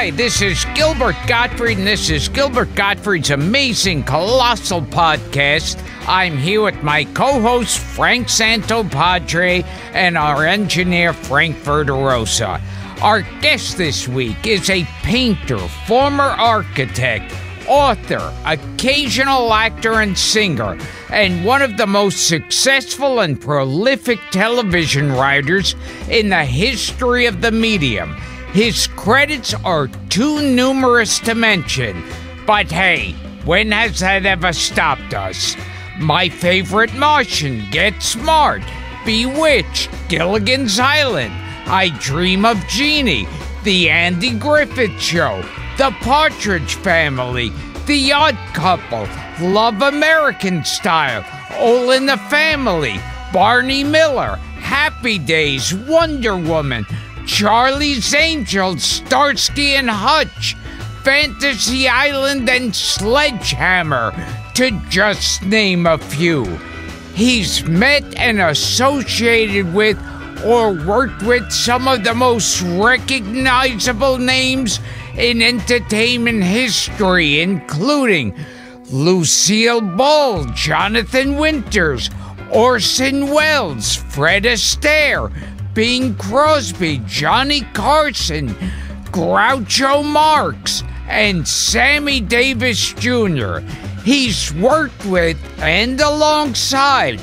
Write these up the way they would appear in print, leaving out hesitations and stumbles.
Hi, this is Gilbert Gottfried, and this is Gilbert Gottfried's amazing, colossal podcast. I'm here with my co-host, Frank Santopadre, and our engineer, Frank Verderosa. Our guest this week is a painter, former architect, author, occasional actor and singer, and one of the most successful and prolific television writers in the history of the medium. His credits are too numerous to mention, but hey, when has that ever stopped us? My Favorite Martian, Get Smart, Bewitched, Gilligan's Island, I Dream of Jeannie, The Andy Griffith Show, The Partridge Family, The Odd Couple, Love American Style, All in the Family, Barney Miller, Happy Days, Wonder Woman, Charlie's Angels, Starsky and Hutch, Fantasy Island, and Sledgehammer, to just name a few. He's met and associated with or worked with some of the most recognizable names in entertainment history, including Lucille Ball, Jonathan Winters, Orson Welles, Fred Astaire, Bing Crosby, Johnny Carson, Groucho Marx, and Sammy Davis Jr. He's worked with and alongside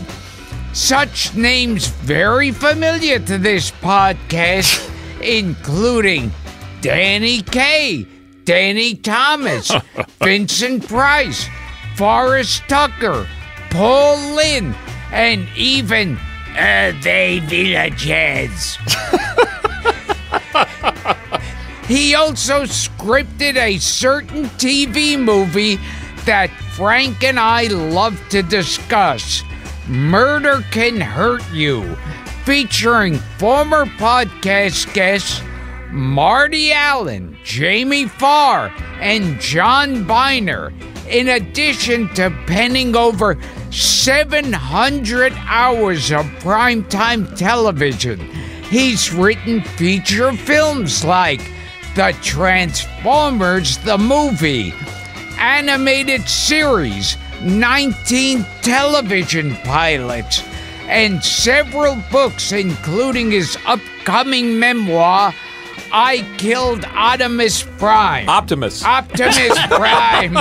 such names very familiar to this podcast, including Danny Kaye, Danny Thomas, Vincent Price, Forrest Tucker, Paul Lynde, and even Hervé Villechaize. He also scripted a certain TV movie that Frank and I love to discuss, Murder Can Hurt You, featuring former podcast guests Marty Allen, Jamie Farr, and John Byner, in addition to penning over 700 hours of primetime television. He's written feature films like The Transformers the Movie, animated series, 19 television pilots, and several books, including his upcoming memoir, I Killed Optimus Prime. Optimus Prime.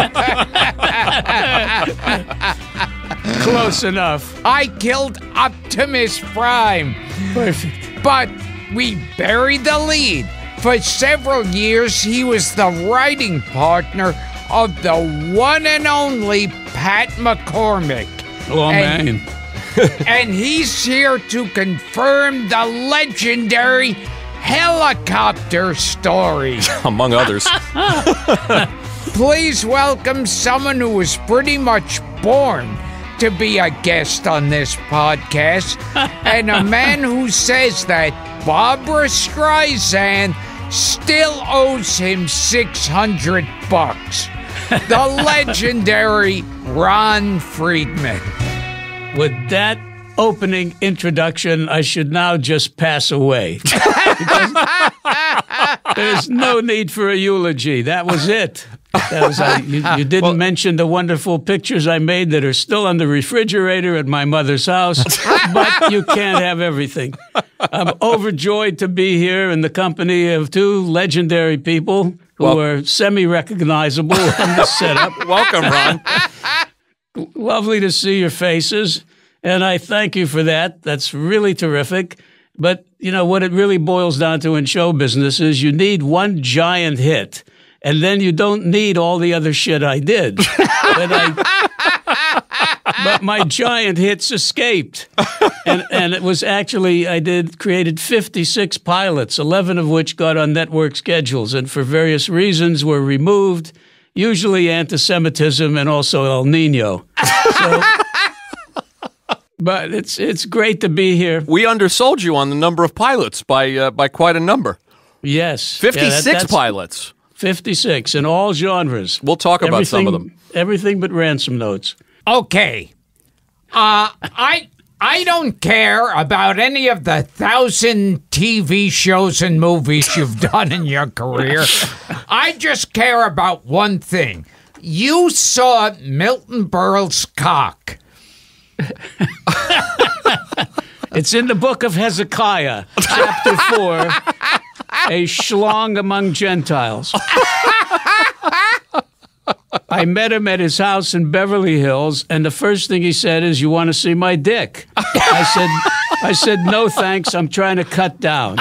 Close enough. I Killed Optimus Prime. Perfect. But we buried the lead. For several years, he was the writing partner of the one and only Pat McCormick. Oh, man. And he's here to confirm the legendary helicopter story. Among others. Please welcome someone who was pretty much born to be a guest on this podcast, and a man who says that Barbra Streisand still owes him $600. The legendary Ron Friedman. With that opening introduction, I should now just pass away. There's no need for a eulogy. That was it. You didn't mention the wonderful pictures I made that are still on the refrigerator at my mother's house, but you can't have everything. I'm overjoyed to be here in the company of two legendary people who are semi-recognizable in the setup. Welcome, Ron. Lovely to see your faces, and I thank you for that. That's really terrific. But, you know, what it really boils down to in show business is you need one giant hit, and then you don't need all the other shit I did. But my giant hits escaped. And it was actually, created 56 pilots, 11 of which got on network schedules, and for various reasons were removed, usually anti-Semitism and also El Nino. But it's great to be here. We undersold you on the number of pilots by quite a number. Yes. 56 pilots. 56 in all genres. We'll talk about some of them. Everything but ransom notes. Okay. I don't care about any of the 1,000 TV shows and movies you've done in your career. I just care about one thing. You saw Milton Berle's cock. It's in the book of Hezekiah, chapter 4, a schlong among Gentiles. I met him at his house in Beverly Hills, and the first thing he said is, "You want to see my dick?" I said, "No, thanks. I'm trying to cut down."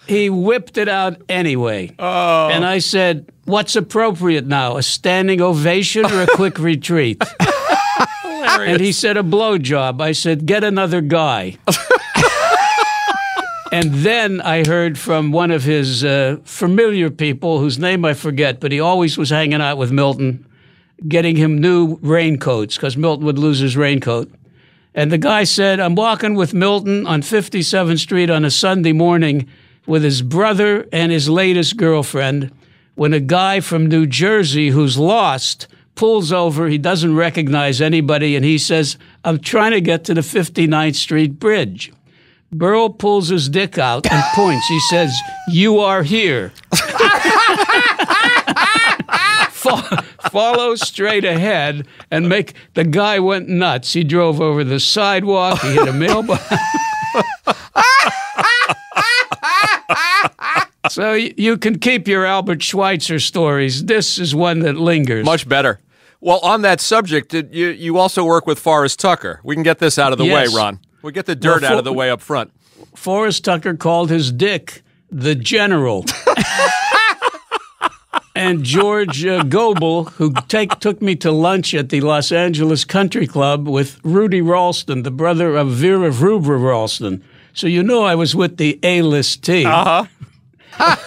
He whipped it out anyway. Oh. And I said, "What's appropriate now, a standing ovation or a quick retreat?" And he said, "A blowjob." I said, "Get another guy." And then I heard from one of his familiar people, whose name I forget, but he always was hanging out with Milton, getting him new raincoats, because Milton would lose his raincoat. And the guy said, "I'm walking with Milton on 57th Street on a Sunday morning with his brother and his latest girlfriend, when a guy from New Jersey who's lost pulls over. He doesn't recognize anybody, and he says, 'I'm trying to get to the 59th Street Bridge.' Berle pulls his dick out and points. He says, 'You are here.' Follow straight ahead and make..." The guy went nuts. He drove over the sidewalk. He hit a mailbox. So you can keep your Albert Schweitzer stories. This is one that lingers. Much better. Well, on that subject, you also work with Forrest Tucker. We can get this out of the way, Ron. We get the dirt out of the way up front. Forrest Tucker called his dick the General. And George Goebel, who took me to lunch at the Los Angeles Country Club with Rudy Ralston, the brother of Vera Vrubra Ralston. So you know I was with the A-list team. Uh-huh.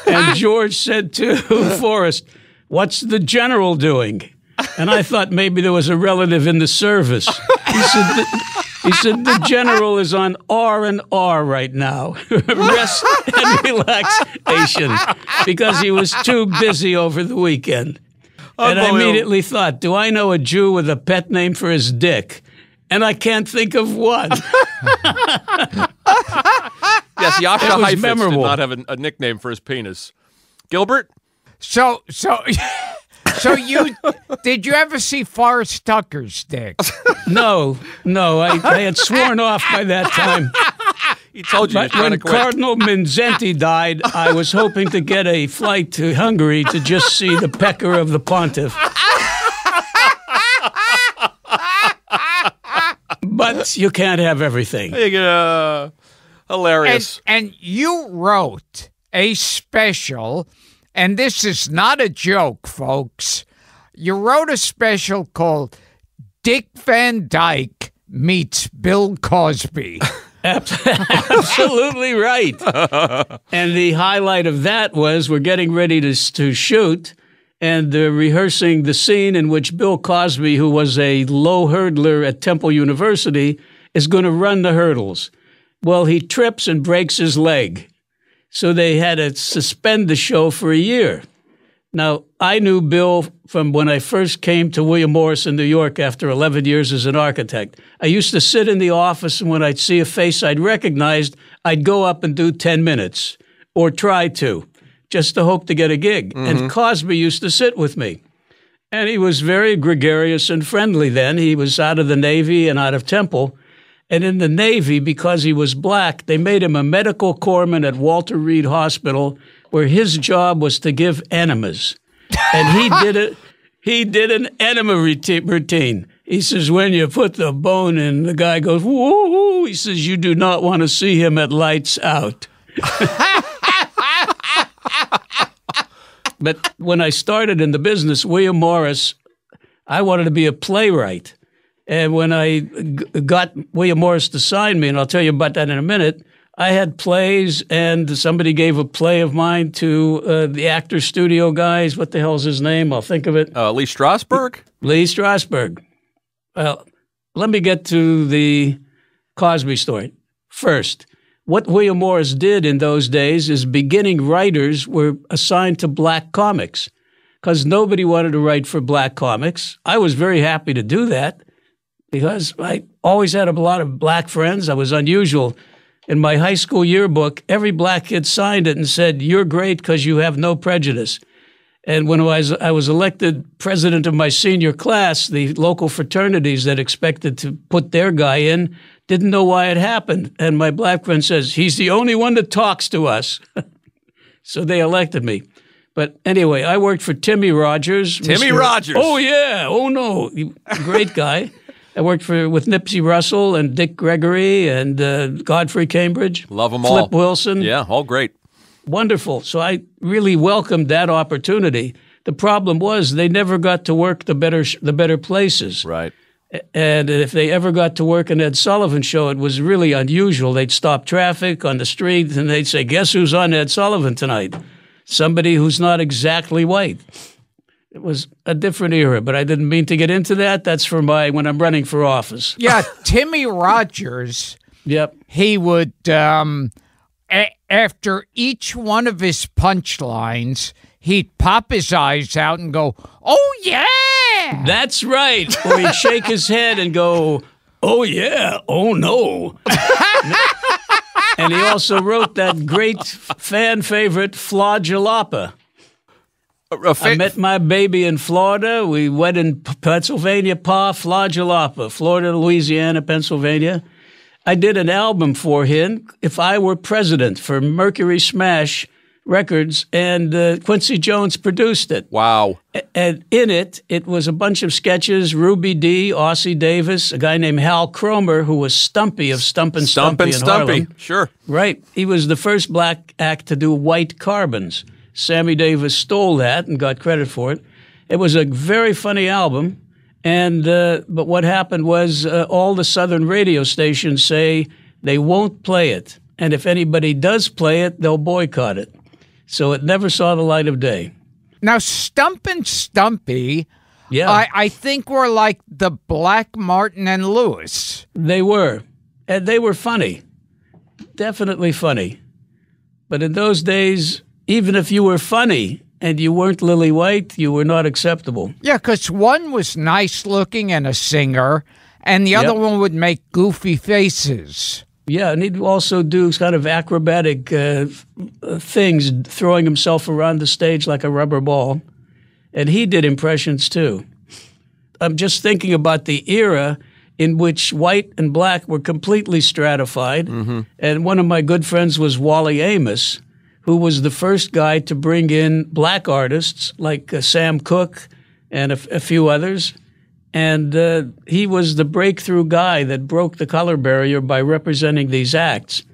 And George said to Forrest, "What's the General doing?" And I thought maybe there was a relative in the service. He said, "The General is on R&R right now, rest and relaxation, because he was too busy over the weekend." And I immediately thought, do I know a Jew with a pet name for his dick? And I can't think of one. Yes, Yasha Heifetz did not have a nickname for his penis. Gilbert? So did you ever see Forrest Tucker's dick? No, I had sworn off by that time. He told you. But when Cardinal Mindszenty died, I was hoping to get a flight to Hungary to just see the pecker of the pontiff. But you can't have everything. Hilarious. And you wrote a special, and this is not a joke, folks. You wrote a special called Dick Van Dyke Meets Bill Cosby. Absolutely right. And the highlight of that was we're getting ready to shoot, and they're rehearsing the scene in which Bill Cosby, who was a low hurdler at Temple University, is going to run the hurdles. Well, he trips and breaks his leg. So they had to suspend the show for a year. Now, I knew Bill from when I first came to William Morris in New York after 11 years as an architect. I used to sit in the office, and when I'd see a face I'd recognized, I'd go up and do 10 minutes, or try to, just to hope to get a gig. Mm-hmm. And Cosby used to sit with me. And he was very gregarious and friendly then. He was out of the Navy and out of Temple. And in the Navy, because he was black, they made him a medical corpsman at Walter Reed Hospital, where his job was to give enemas. And he did an enema routine. He says, when you put the bone in, the guy goes, woo. He says, you do not want to see him at lights out. But when I started in the business, William Morris, I wanted to be a playwright. And when I got William Morris to sign me, and I'll tell you about that in a minute, I had plays, and somebody gave a play of mine to the actor studio guys. What the hell's his name? I'll think of it. Lee Strasberg? Lee Strasberg. Well, let me get to the Cosby story. First, what William Morris did in those days is beginning writers were assigned to black comics because nobody wanted to write for black comics. I was very happy to do that. because I always had a lot of black friends. I was unusual. In my high school yearbook, every black kid signed it and said, "You're great because you have no prejudice." And when I was elected president of my senior class, the local fraternities that expected to put their guy in didn't know why it happened. And my black friend says, "He's the only one that talks to us." So they elected me. But anyway, I worked for Timmy Rogers. Timmy Rogers. Oh, yeah. Oh, no. Great guy. I worked with Nipsey Russell and Dick Gregory and Godfrey Cambridge. Love them all. Flip Wilson. Yeah, all great. Wonderful. So I really welcomed that opportunity. The problem was they never got to work the better places. Right. And if they ever got to work an Ed Sullivan show, it was really unusual. They'd stop traffic on the street and they'd say, "Guess who's on Ed Sullivan tonight? Somebody who's not exactly white." It was a different era, but I didn't mean to get into that. That's for when I'm running for office. Yeah, Timmy Rogers. Yep. He would, after each one of his punchlines, he'd pop his eyes out and go, "Oh, yeah." That's right. Or he'd shake his head and go, "Oh, yeah. Oh, no." And he also wrote that great fan favorite, Fla Jalapa. I met my baby in Florida. We went in Pennsylvania, Fla Jalapa, Florida, Louisiana, Pennsylvania. I did an album for him, If I Were President, for Mercury Smash Records, and Quincy Jones produced it. Wow. And in it was a bunch of sketches, Ruby Dee, Ossie Davis, a guy named Hal Cromer, who was Stumpy of Stumpin' Stumpy in Harlem. Sure. Right. He was the first black act to do White Carbons. Sammy Davis stole that and got credit for it. It was a very funny album, and but what happened was all the southern radio stations say they won't play it, and if anybody does play it, they'll boycott it. So it never saw the light of day. Now, Stumpin' Stumpy, Yeah, I think were like the Black Martin and Lewis. they were, and they were funny, definitely funny. But in those days, even if you were funny and you weren't Lily White, you were not acceptable. Yeah, because one was nice looking and a singer, and the other one would make goofy faces. Yeah, and he'd also do kind of acrobatic things, throwing himself around the stage like a rubber ball. And he did impressions too. I'm just thinking about the era in which white and black were completely stratified. Mm-hmm. And one of my good friends was Wally Amos, who was the first guy to bring in black artists like Sam Cooke and a few others. And he was the breakthrough guy that broke the color barrier by representing these acts.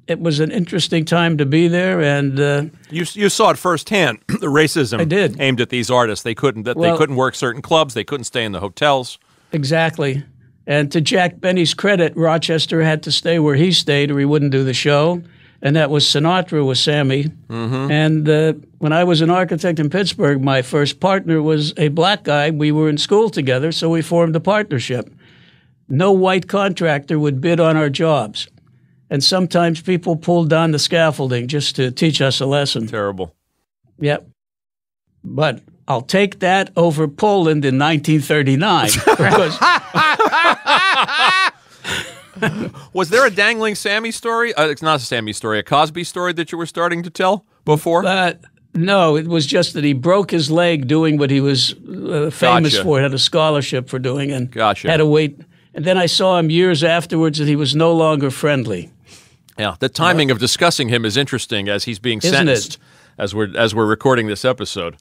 It was an interesting time to be there, and you saw it firsthand, the racism I did. aimed at these artists. They couldn't work certain clubs. They couldn't stay in the hotels. Exactly. And to Jack Benny's credit, Rochester had to stay where he stayed or he wouldn't do the show. And that was Sinatra with Sammy. Mm-hmm. And when I was an architect in Pittsburgh, my first partner was a black guy. We were in school together, so we formed a partnership. No white contractor would bid on our jobs. And sometimes people pulled down the scaffolding just to teach us a lesson. Terrible. Yep. But I'll take that over Poland in 1939. Was there a dangling Sammy story? It's not a Sammy story, a Cosby story that you were starting to tell before? No, it was just that he broke his leg doing what he was famous for, had a scholarship for doing, and had to wait. And then I saw him years afterwards, and he was no longer friendly. Yeah, the timing of discussing him is interesting as he's being sentenced as we're recording this episode.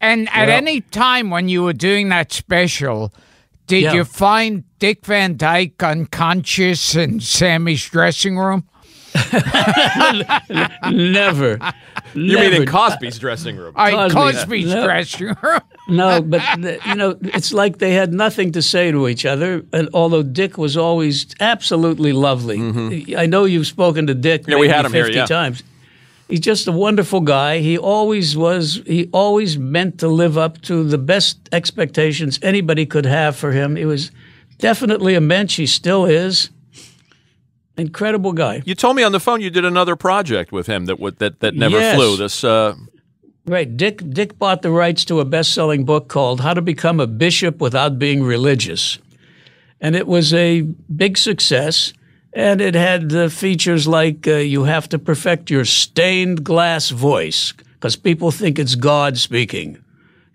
And at any time when you were doing that special, did you find Dick Van Dyke unconscious in Sammy's dressing room? Never. You mean in Cosby's dressing room? Cosby's dressing room. No, but it's like they had nothing to say to each other. And although Dick was always absolutely lovely, I know you've spoken to Dick. Yeah, we had him 50 here times. He's just a wonderful guy. He always was. He always meant to live up to the best expectations anybody could have for him. He was definitely a mensch. He still is. Incredible guy. You told me on the phone you did another project with him that never flew. This Right. Dick bought the rights to a best-selling book called How to Become a Bishop Without Being Religious. And it was a big success. And it had features like you have to perfect your stained glass voice because people think it's God speaking.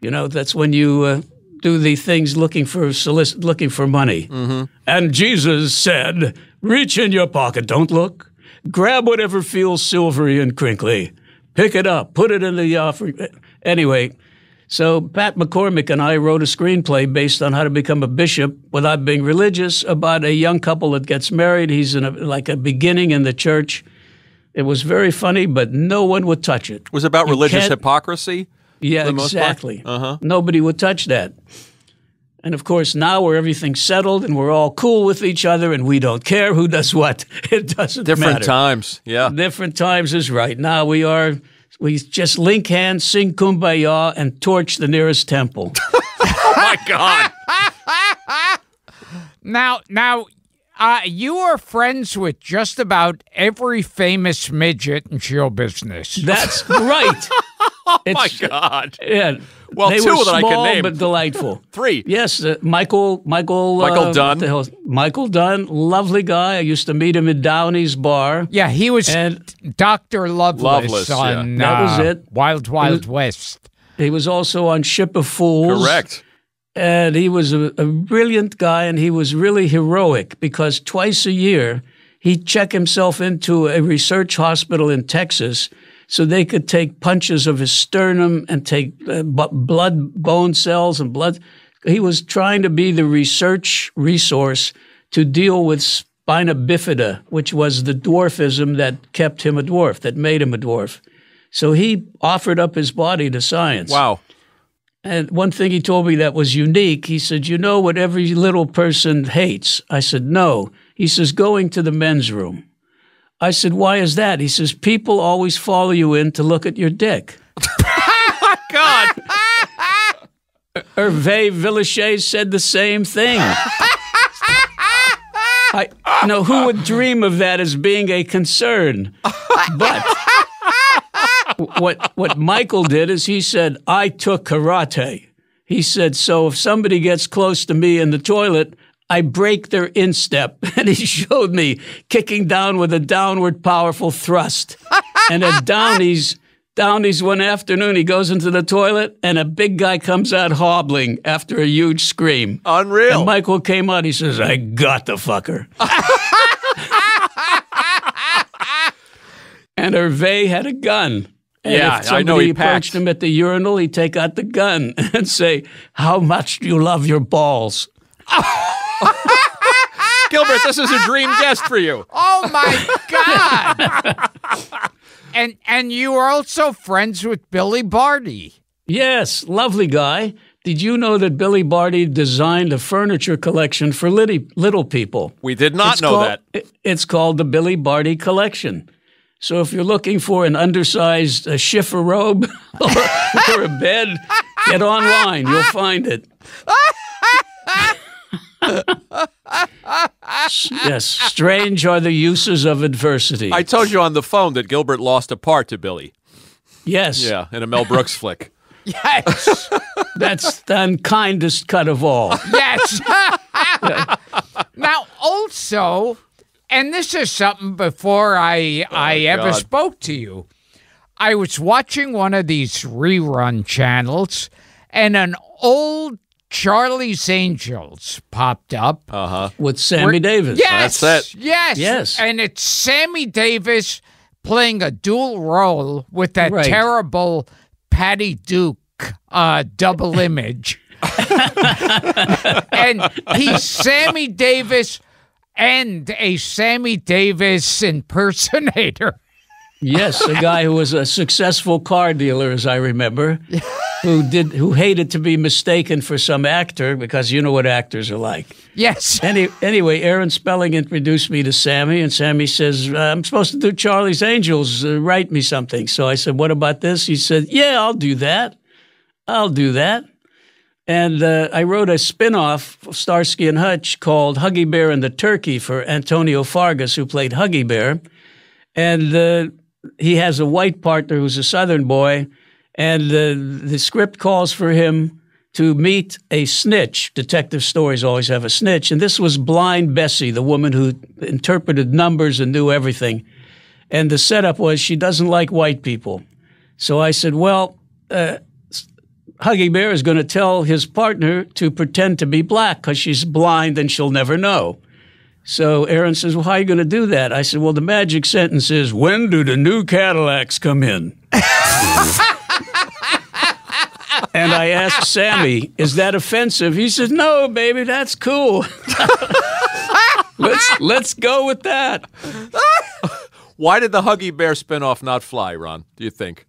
You know, that's when you do the things looking for money. Mm-hmm. And Jesus said, reach in your pocket, don't look. Grab whatever feels silvery and crinkly. Pick it up, put it in the offering. Anyway, so Pat McCormick and I wrote a screenplay based on how to become a bishop without being religious about a young couple that gets married. He's in a beginning in the church. It was very funny, but no one would touch it. It was about religious hypocrisy? Yeah, exactly. Uh-huh. Nobody would touch that. And, of course, now where everything's settled and we're all cool with each other and we don't care who does what, it doesn't matter. Different times, yeah. Different times is right. Now we just link hands, sing Kumbaya, and torch the nearest temple. Oh, my God. Now, you are friends with just about every famous midget in show business. That's right. Oh, my God. Yeah. Well, they two were that I small, can name. but delightful. Three. Yes, Michael Dunn. Michael Dunn, lovely guy. I used to meet him at Downey's bar. Yeah, he was Dr. Loveless on That was it. Wild Wild West. He was also on Ship of Fools. Correct. And he was a brilliant guy, and he was really heroic because twice a year he'd check himself into a research hospital in Texas so they could take punches of his sternum and take blood, bone cells and blood. He was trying to be the research resource to deal with spina bifida, which was the dwarfism that kept him a dwarf, that made him a dwarf. So he offered up his body to science. Wow. And one thing he told me that was unique, he said, you know what every little person hates? I said, no. He says, going to the men's room. I said, why is that? He says, people always follow you in to look at your dick. God. Hervé Villachet said the same thing. Who would dream of that as being a concern? But what Michael did is he said, I took karate. He said, so if somebody gets close to me in the toilet, I break their instep. And he showed me kicking down with a downward powerful thrust. And at Downey's one afternoon, he goes into the toilet, and a big guy comes out hobbling after a huge scream. Unreal. And Michael came out, he says, I got the fucker. And Hervé had a gun. And if somebody approached him at the urinal, he'd take out the gun and say, how much do you love your balls? Gilbert, this is a dream guest for you. Oh, my God. And you were also friends with Billy Barty. Yes, lovely guy. Did you know that Billy Barty designed a furniture collection for little people? We did not know that. It's called the Billy Barty Collection. So if you're looking for an undersized schiffer robe or a bed, get online. You'll find it. Yes, strange are the uses of adversity. I told you on the phone that Gilbert lost a part to Billy. Yes. Yeah, in a Mel Brooks flick. Yes. That's the unkindest cut of all. Yes. Now, also, and this is something before I ever spoke to you, I was watching one of these rerun channels, and an old Charlie's Angels popped up. With Sammy Davis. Yes. That's it. Yes. And it's Sammy Davis playing a dual role with that terrible Patty Duke double image. And he's Sammy Davis and a Sammy Davis impersonator. Yes, a guy who was a successful car dealer, as I remember, who hated to be mistaken for some actor because you know what actors are like. Yes. Anyway, Aaron Spelling introduced me to Sammy, and Sammy says, I'm supposed to do Charlie's Angels. Write me something. So I said, what about this? He said, yeah, I'll do that. And I wrote a spin-off of Starsky and Hutch called Huggy Bear and the Turkey for Antonio Fargas, who played Huggy Bear. And he has a white partner who's a Southern boy, And the script calls for him to meet a snitch. Detective stories always have a snitch. And this was Blind Bessie, the woman who interpreted numbers and knew everything. And the setup was she doesn't like white people. So I said, well, Huggy Bear is going to tell his partner to pretend to be black because she's blind and she'll never know. So Aaron says, well, how are you going to do that? I said, well, the magic sentence is, when do the new Cadillacs come in? And I asked Sammy, is that offensive? He says, no, baby, that's cool. Let's go with that. Why did the Huggy Bear spinoff not fly, Ron, do you think?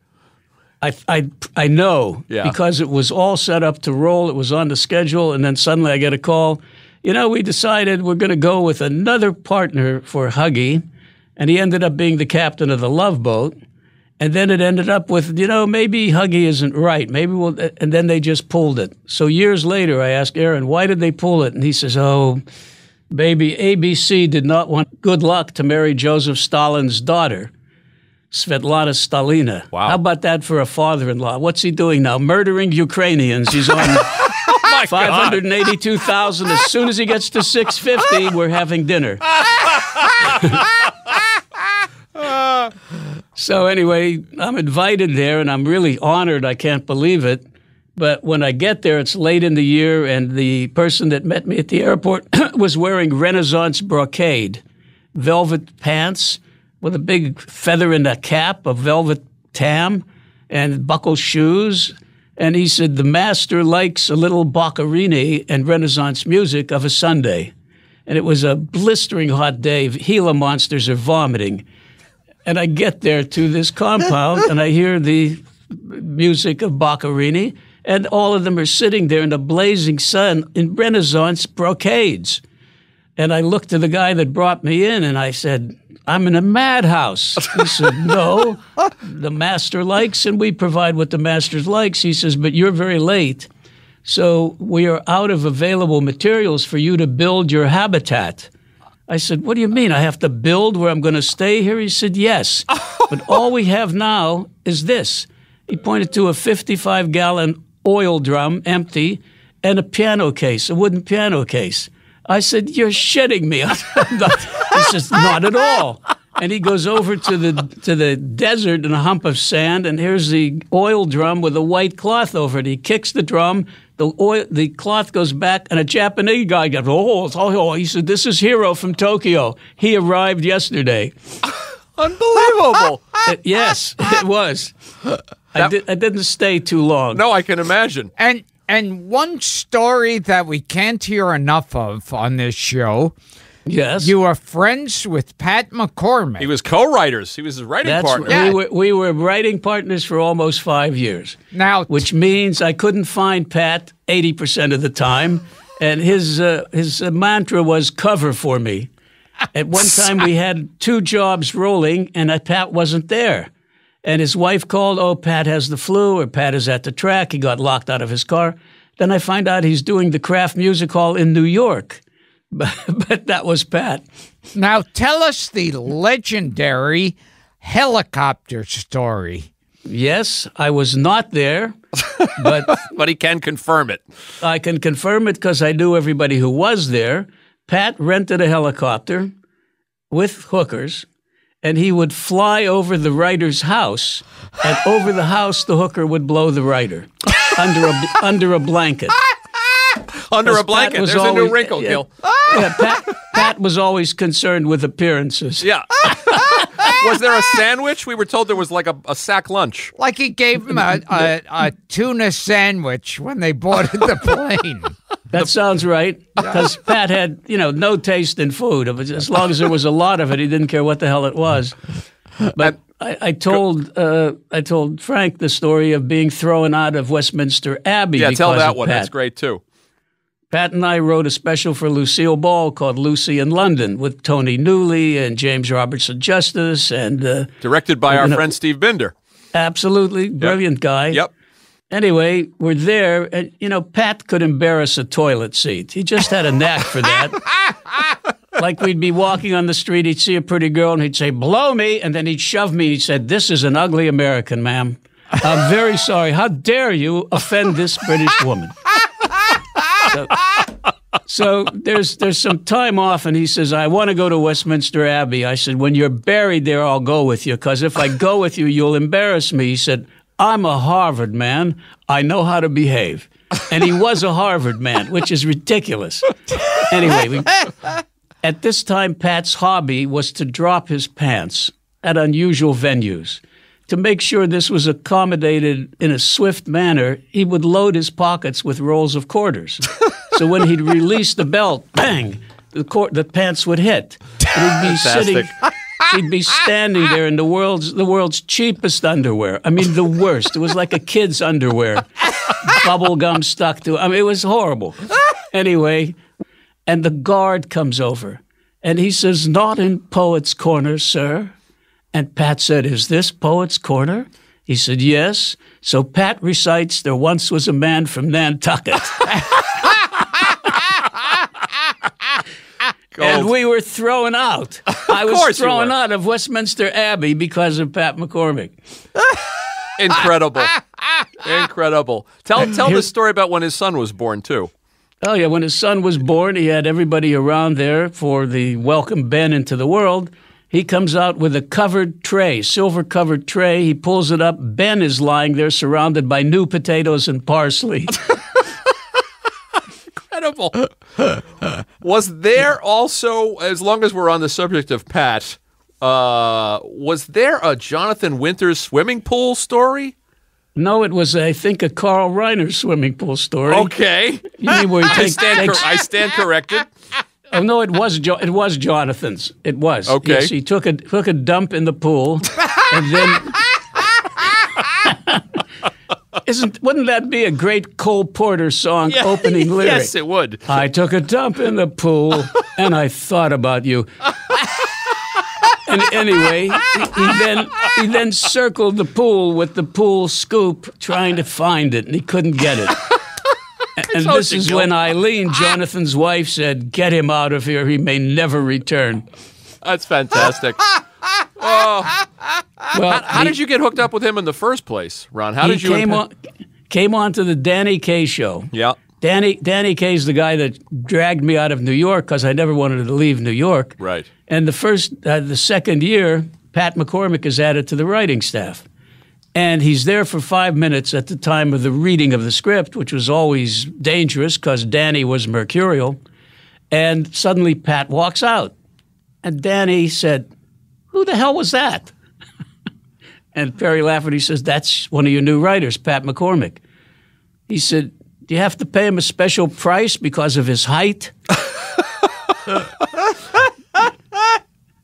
I know, because it was all set up to roll. It was on the schedule, and then suddenly I get a call. We decided we're going to go with another partner for Huggy, and he ended up being the captain of the Love Boat. And then it ended up with, maybe Huggy isn't right. Maybe we'll, and then they just pulled it. So years later, I asked Aaron, why did they pull it? And he says, oh, baby, ABC did not want Good Luck to marry Joseph Stalin's daughter, Svetlana Stalina. Wow. How about that for a father-in-law? What's he doing now? Murdering Ukrainians. He's on 582,000. As soon as he gets to 650, we're having dinner. So anyway, I'm invited there, and I'm really honored. I can't believe it. But when I get there, it's late in the year, and the person that met me at the airport was wearing Renaissance brocade, velvet pants with a big feather in a cap, a velvet tam, and buckle shoes. And he said, the master likes a little Boccherini and Renaissance music of a Sunday. And it was a blistering hot day. Gila monsters are vomiting. And I get there to this compound, and I hear the music of Boccherini, and all of them are sitting there in the blazing sun in Renaissance brocades. And I looked to the guy that brought me in, and I said, I'm in a madhouse. He said, no, the master likes, and we provide what the master likes. He says, but you're very late, so we are out of available materials for you to build your habitat. I said, what do you mean? I have to build where I'm going to stay here? He said, yes. But all we have now is this. He pointed to a 55-gallon oil drum, empty, and a piano case, a wooden piano case. I said, you're shitting me. He says, not at all. And he goes over to the desert in a hump of sand, and here's the oil drum with a white cloth over it. He kicks the drum, the cloth goes back, and a Japanese guy goes, oh. He said, this is Hiro from Tokyo. He arrived yesterday. Unbelievable. Yes, it was. I didn't stay too long. No, I can imagine. And one story that we can't hear enough of on this show. Yes. You were friends with Pat McCormick. He was co-writers. He was his writing partner. Yeah. We were writing partners for almost 5 years. Now, which means I couldn't find Pat 80% of the time, and his mantra was cover for me. At one time, we had 2 jobs rolling, and Pat wasn't there. And his wife called, oh, Pat has the flu, or Pat is at the track. He got locked out of his car. Then I find out he's doing the Kraft Music Hall in New York. But that was Pat. Now tell us the legendary helicopter story. Yes, I was not there, but but he can confirm it. I can confirm it because I knew everybody who was there. Pat rented a helicopter with hookers, and he would fly over the writer's house, and over the house the hooker would blow the writer under a blanket. Under a blanket. There's a new wrinkle, Gil. Yeah, Pat was always concerned with appearances. Yeah. Was there a sandwich? We were told there was like a sack lunch. Like he gave him a tuna sandwich when they boarded the plane. That sounds right, because Pat had, no taste in food. As long as there was a lot of it, he didn't care what the hell it was. But I told Frank the story of being thrown out of Westminster Abbey. Yeah, tell that one. Pat. That's great, too. Pat and I wrote a special for Lucille Ball called Lucy in London with Tony Newley and James Robertson Justice. And directed by our friend Steve Binder. Absolutely. Brilliant guy. Yep. Anyway, we're there, and, Pat could embarrass a toilet seat. He just had a knack for that. Like we'd be walking on the street, he'd see a pretty girl, and he'd say, blow me, and then he'd shove me. He said, this is an ugly American, ma'am. I'm very sorry. How dare you offend this British woman? So there's some time off, and he says, I want to go to Westminster Abbey. I said, when you're buried there, I'll go with you, because if I go with you, you'll embarrass me. He said, I'm a Harvard man. I know how to behave. And he was a Harvard man, which is ridiculous. Anyway, at this time, Pat's hobby was to drop his pants at unusual venues. To make sure this was accommodated in a swift manner, he would load his pockets with rolls of quarters. So when he'd release the belt, bang, the pants would hit. And he'd be standing there in the world's cheapest underwear. I mean, the worst. It was like a kid's underwear, bubble gum stuck to it. I mean, it was horrible. Anyway, and the guard comes over, and he says, not in Poets' Corner, sir. And Pat said, is this Poets' Corner? He said, yes. So Pat recites, there once was a man from Nantucket. And we were thrown out. I was thrown out of Westminster Abbey because of Pat McCormick. Incredible. Incredible. Tell the story about when his son was born, too. Oh, yeah. When his son was born, he had everybody around there for the welcome Ben into the world. He comes out with a covered tray, silver-covered tray. He pulls it up. Ben is lying there surrounded by new potatoes and parsley. Incredible. Was there also, as long as we're on the subject of Pat, was there a Jonathan Winters swimming pool story? No, it was, I think, a Carl Reiner swimming pool story. Okay. You mean where I stand corrected. Oh no! It was Jonathan's. It was. Okay. Yes, he took a dump in the pool, and then wouldn't that be a great Cole Porter song opening lyric? Yes, it would. I took a dump in the pool, and I thought about you. And anyway, he then circled the pool with the pool scoop, trying to find it, and he couldn't get it. And this is when Eileen, Jonathan's wife, said, get him out of here. He may never return. That's fantastic. Well, how did you get hooked up with him in the first place, Ron? How did you came on to the Danny Kaye show. Yeah. Danny Kaye's the guy that dragged me out of New York because I never wanted to leave New York. Right. And the second year, Pat McCormick is added to the writing staff. And he's there for 5 minutes at the time of the reading of the script, which was always dangerous because Danny was mercurial. And suddenly Pat walks out. And Danny said, who the hell was that? And Perry Lafferty says, that's one of your new writers, Pat McCormick. He said, do you have to pay him a special price because of his height?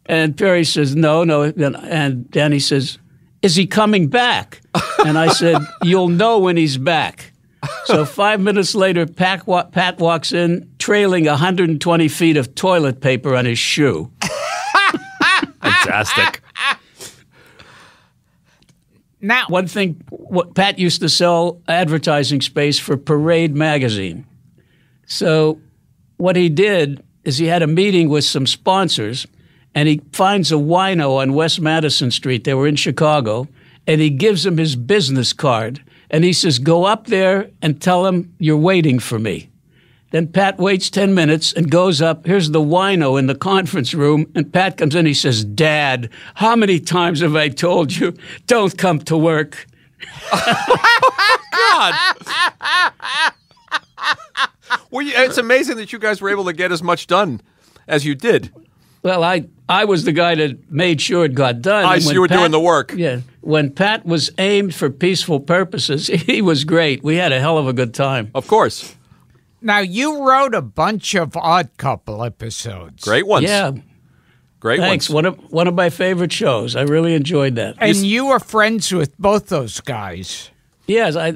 And Perry says, no. And Danny says, is he coming back? And I said, you'll know when he's back. So 5 minutes later, Pat walks in, trailing 120 feet of toilet paper on his shoe. Fantastic. Now, one thing, Pat used to sell advertising space for Parade magazine. So what he did is he had a meeting with some sponsors, and he finds a wino on West Madison Street. They were in Chicago, and he gives him his business card. And he says, go up there and tell him you're waiting for me. Then Pat waits 10 minutes and goes up. Here's the wino in the conference room. And Pat comes in. He says, Dad, how many times have I told you, don't come to work? God. Well, it's amazing that you guys were able to get as much done as you did. Well, I was the guy that made sure it got done. You were doing the work. Yeah. When Pat was aimed for peaceful purposes, he was great. We had a hell of a good time. Of course. Now, you wrote a bunch of Odd Couple episodes. Great ones. Yeah. Great Thanks. ones. One of my favorite shows. I really enjoyed that. And you were friends with both those guys. Yes, I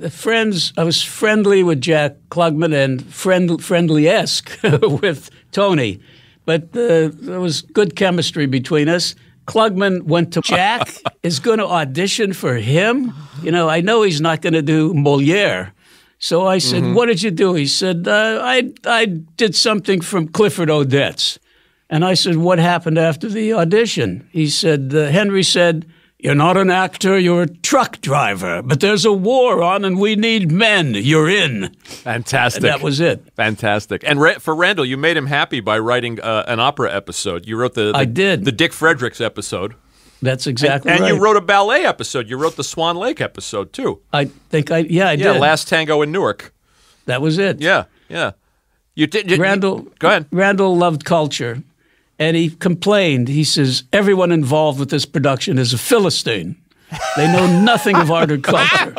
was friendly with Jack Klugman and friendly-esque with Tony. But there was good chemistry between us. Klugman went to Jack is going to audition for him. You know, I know he's not going to do Moliere. So I said, what did you do? He said, I did something from Clifford Odets. And I said, what happened after the audition? He said, Henry said, "You're not an actor, you're a truck driver. But there's a war on and we need men. You're in." Fantastic. And that was it. Fantastic. And for Randall, you made him happy by writing an opera episode. You wrote I did. the Dick Fredericks episode. That's exactly and right. you wrote a ballet episode. You wrote the Swan Lake episode, too. I think I did. Yeah, Last Tango in Newark. That was it. Yeah. You did. Randall, go ahead. Randall loved culture, and he complained. He says, everyone involved with this production is a Philistine. They know nothing of art or culture.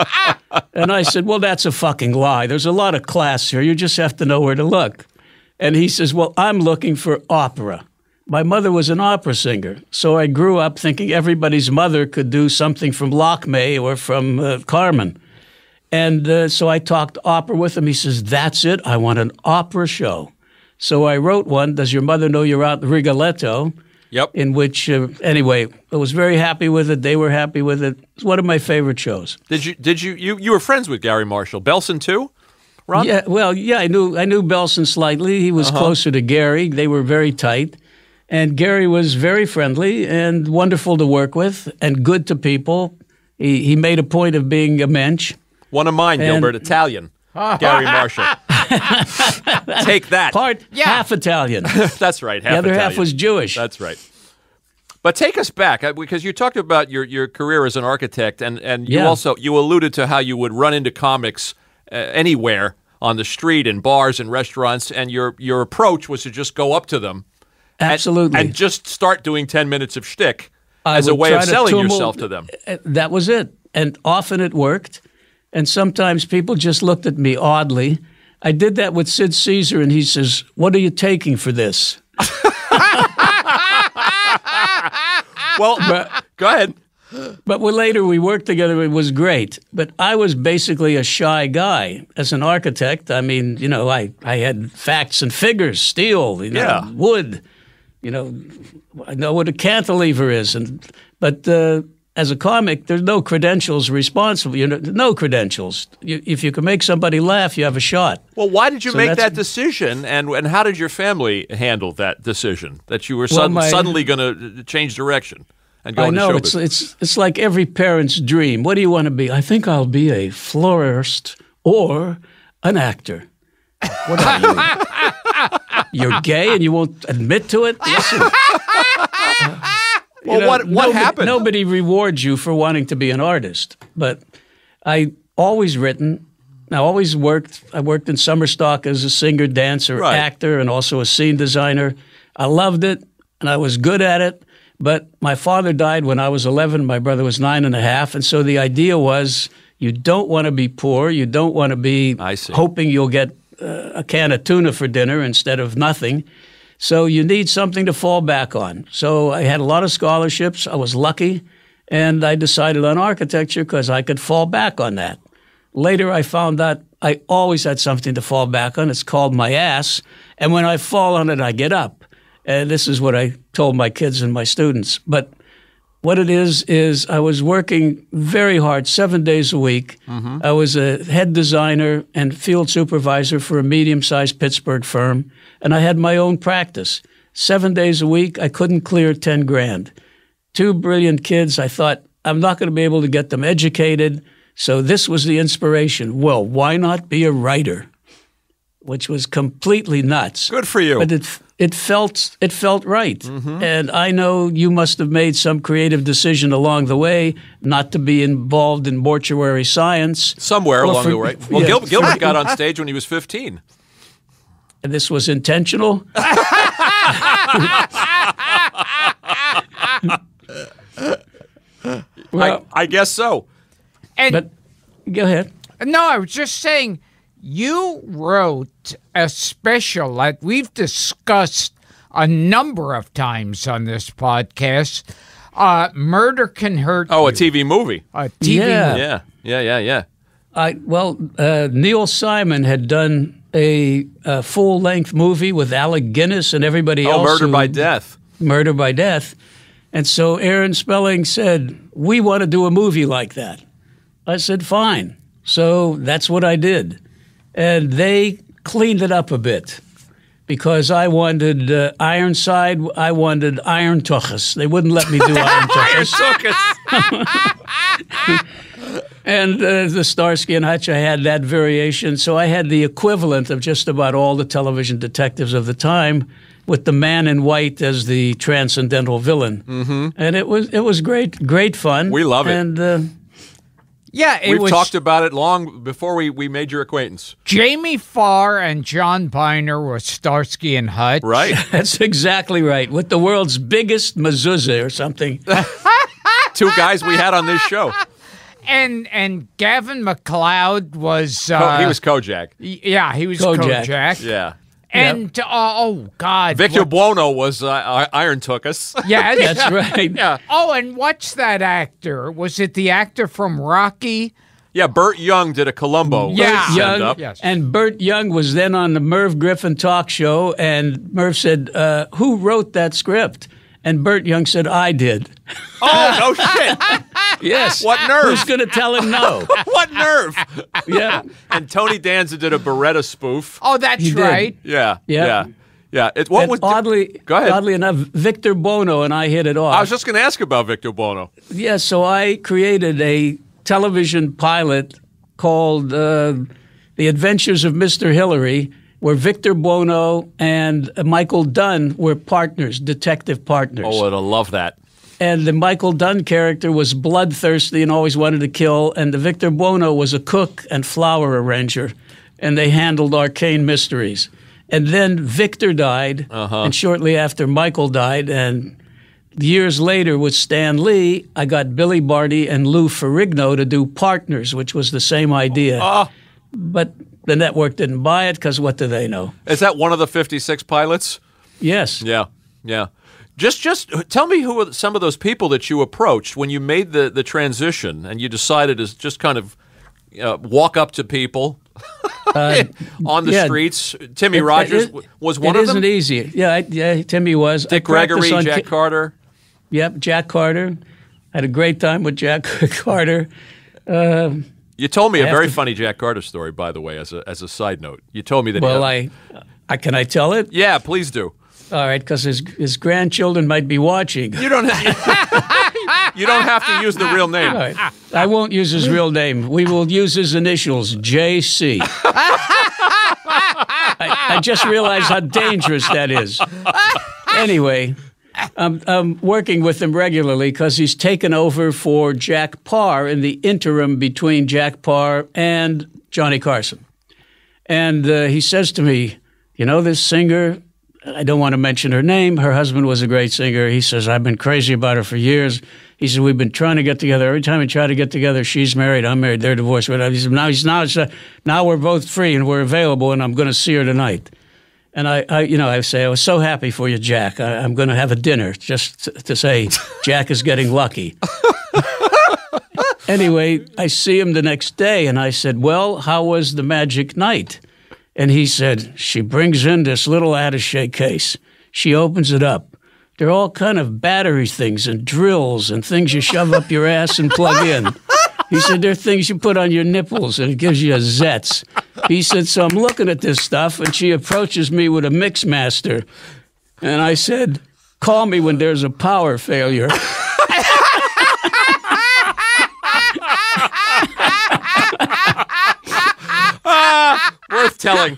And I said, well, that's a fucking lie. There's a lot of class here. You just have to know where to look. And he says, well, I'm looking for opera. My mother was an opera singer, so I grew up thinking everybody's mother could do something from Lakme or from Carmen. And so I talked opera with him. He says, that's it. I want an opera show. So I wrote one, Does Your Mother Know You're Out Rigoletto? Yep. In which, anyway, I was very happy with it. They were happy with it. It's one of my favorite shows. Did you were friends with Gary Marshall? Belson, too? Ron? Yeah, well, yeah, I knew Belson slightly. He was closer to Gary. They were very tight. And Gary was very friendly and wonderful to work with and good to people. He made a point of being a mensch. One of mine, Gilbert, Italian. Gary Marshall. Take that. Half Italian. That's right. Half the other Italian. half was Jewish. That's right. But take us back, because you talked about your career as an architect, and you also alluded to how you would run into comics anywhere on the street, in bars and restaurants, and your approach was to just go up to them, absolutely, and just start doing 10 minutes of shtick as a way of selling yourself to them. That was it, and often it worked. And sometimes people just looked at me oddly. I did that with Sid Caesar, and he says, "What are you taking for this?" Well, go ahead. But later we worked together. It was great. But I was basically a shy guy as an architect. I mean, I had facts and figures, steel, wood. I know what a cantilever is. But as a comic, there's no credentials responsible. No credentials. If you can make somebody laugh, you have a shot. Well, why did you make that decision, and how did your family handle that decision, that you were suddenly going to change direction and go into show business? It's like every parent's dream. What do you want to be? I think I'll be a florist or an actor. What are you? You're gay and you won't admit to it? Listen. Well, what happened? Nobody rewards you for wanting to be an artist. But I always written. I always worked. I worked in summer stock as a singer, dancer, actor, and also a scene designer. I loved it, and I was good at it. But my father died when I was 11. My brother was 9.5. And so the idea was you don't want to be poor. You don't want to be hoping you'll get a can of tuna for dinner instead of nothing. So you need something to fall back on. So I had a lot of scholarships. I was lucky, and I decided on architecture because I could fall back on that. Later, I found out I always had something to fall back on. It's called my ass, and when I fall on it, I get up. And this is what I told my kids and my students. But what it is I was working very hard, 7 days a week. Mm-hmm. I was a head designer and field supervisor for a medium-sized Pittsburgh firm, and I had my own practice. 7 days a week, I couldn't clear 10 grand. 2 brilliant kids. I thought, I'm not going to be able to get them educated, so this was the inspiration. Well, why not be a writer? Which was completely nuts. Good for you. But it felt right. Mm-hmm. And I know you must have made some creative decision along the way not to be involved in mortuary science. Somewhere along the way. Well, Gilbert got on stage when he was 15. And this was intentional? Well, I guess so. But go ahead. No, I was just saying, you wrote a special that we've discussed a number of times on this podcast. Murder Can Hurt You. Oh, a TV movie. A TV movie. Yeah. Neil Simon had done a full-length movie with Alec Guinness and everybody else. Murder by Death. Murder by Death. And so Aaron Spelling said, we want to do a movie like that. I said, fine. So that's what I did. And they cleaned it up a bit. because I wanted Ironside. I wanted Iron Tuchus. They wouldn't let me do Iron Tuchus. And the Starsky and Hutch, I had that variation. So I had the equivalent of just about all the television detectives of the time, with the man in white as the transcendental villain. Mm-hmm. And it was great fun. We love it. And we've talked about it long before we made your acquaintance. Jamie Farr and John Byner were Starsky and Hutch. Right. That's exactly right. With the world's biggest mezuzah or something. Two guys we had on this show. And Gavin MacLeod was... he was Kojak. Yeah, he was Kojak. Yeah. And, oh, God. Victor Buono was Iron Tuchus. Yeah, that's right. Yeah. Oh, and what's that actor? Was it the actor from Rocky? Yeah, Burt Young did a Columbo stand-up. Yes. And Burt Young was then on the Merv Griffin talk show, and Merv said, who wrote that script? And Burt Young said, I did. Oh, no shit. Yes. What nerve? Who's going to tell him no? What nerve? Yeah. And Tony Danza did a Beretta spoof. Oh, that's right. Yeah. Yeah. Go ahead. Oddly enough, Victor Buono and I hit it off. I was just going to ask about Victor Buono. Yeah, so I created a television pilot called The Adventures of Mr. Hillary, where Victor Buono and Michael Dunn were partners, detective partners. Oh, I'd love that. And the Michael Dunn character was bloodthirsty and always wanted to kill, and the Victor Buono was a cook and flower arranger, and they handled arcane mysteries. And then Victor died, and shortly after Michael died, and years later with Stan Lee, I got Billy Barty and Lou Ferrigno to do Partners, which was the same idea. But the network didn't buy it because what do they know? Is that one of the 56 pilots? Yes. Yeah. Just tell me who are some of those people that you approached when you made the transition and you decided to just kind of walk up to people on the streets. Timmy Rogers was one of them? It isn't easy. Yeah, Timmy was. Dick Gregory, Jack Carter. Yep, Jack Carter. Had a great time with Jack Carter. You told me a very funny Jack Carter story, by the way, as a side note. You told me that. Well, I can I tell it? Yeah, please do. All right, because his grandchildren might be watching. You don't have to use the real name. All right. I won't use his real name. We will use his initials, JC. I just realized how dangerous that is. Anyway, I'm working with him regularly because he's taken over for Jack Paar in the interim between Jack Paar and Johnny Carson. And he says to me, you know this singer? I don't want to mention her name. Her husband was a great singer. He says, I've been crazy about her for years. He said, we've been trying to get together. Every time we try to get together, she's married, I'm married, they're divorced. He said, now we're both free and we're available, and I'm going to see her tonight. And I say, I was so happy for you, Jack. I'm going to have a dinner just to say Jack is getting lucky. Anyway, I see him the next day, and I said, well, how was the magic night? And he said, she brings in this little attaché case. She opens it up. They're all kind of battery things and drills and things you shove up your ass and plug in. He said, they're things you put on your nipples and it gives you a zets. He said, so I'm looking at this stuff, and she approaches me with a mix master. And I said, call me when there's a power failure. Worth telling.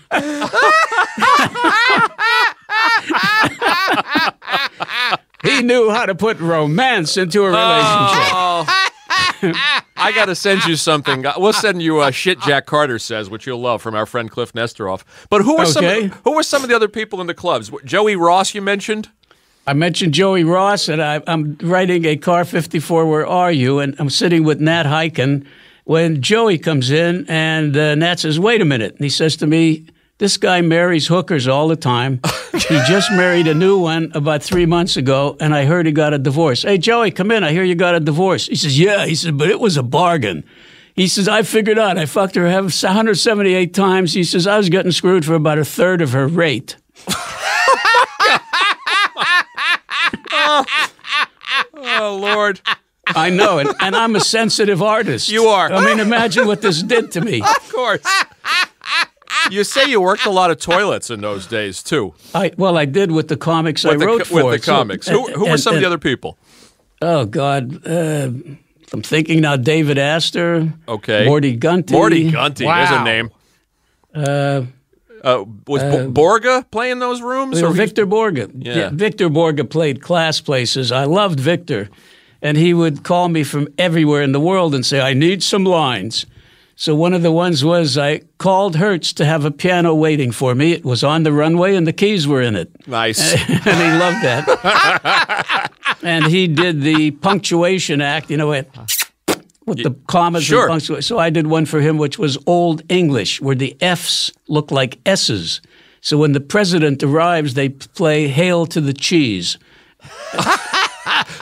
He knew how to put romance into a relationship. I got to send you something. We'll send you a Shit Jack Carter Says, which you'll love, from our friend Cliff Nesteroff. But who were some of the other people in the clubs? Joey Ross, you mentioned? I mentioned Joey Ross, and I'm writing a Car 54, Where Are You? And I'm sitting with Nat Hiken when Joey comes in, and Nat says, wait a minute. And he says to me, this guy marries hookers all the time. He just married a new one about 3 months ago, and I heard he got a divorce. Hey, Joey, come in. I hear you got a divorce. He says, yeah. He said, but it was a bargain. He says, I figured out. I fucked her 178 times. He says, I was getting screwed for about a third of her rate. Oh, Lord. I know, and I'm a sensitive artist. You are. I mean, imagine what this did to me. Of course. You say you worked a lot of toilets in those days, too. I did with the comics I wrote for. With the comics. Who were some of the other people? Oh, God. I'm thinking now David Astor. Okay. Morty Gunty. Morty Gunty. Wow. There's a name. Was Borga playing those rooms? Or Victor Borga. Yeah. Victor Borga played Class Places. I loved Victor. And he would call me from everywhere in the world and say, I need some lines. So one of the ones was I called Hertz to have a piano waiting for me. It was on the runway and the keys were in it. Nice. And he loved that. And he did the punctuation act, with the commas. Sure. And punctuation. So I did one for him, which was Old English, where the F's look like S's. So when the president arrives, they play Hail to the Cheese.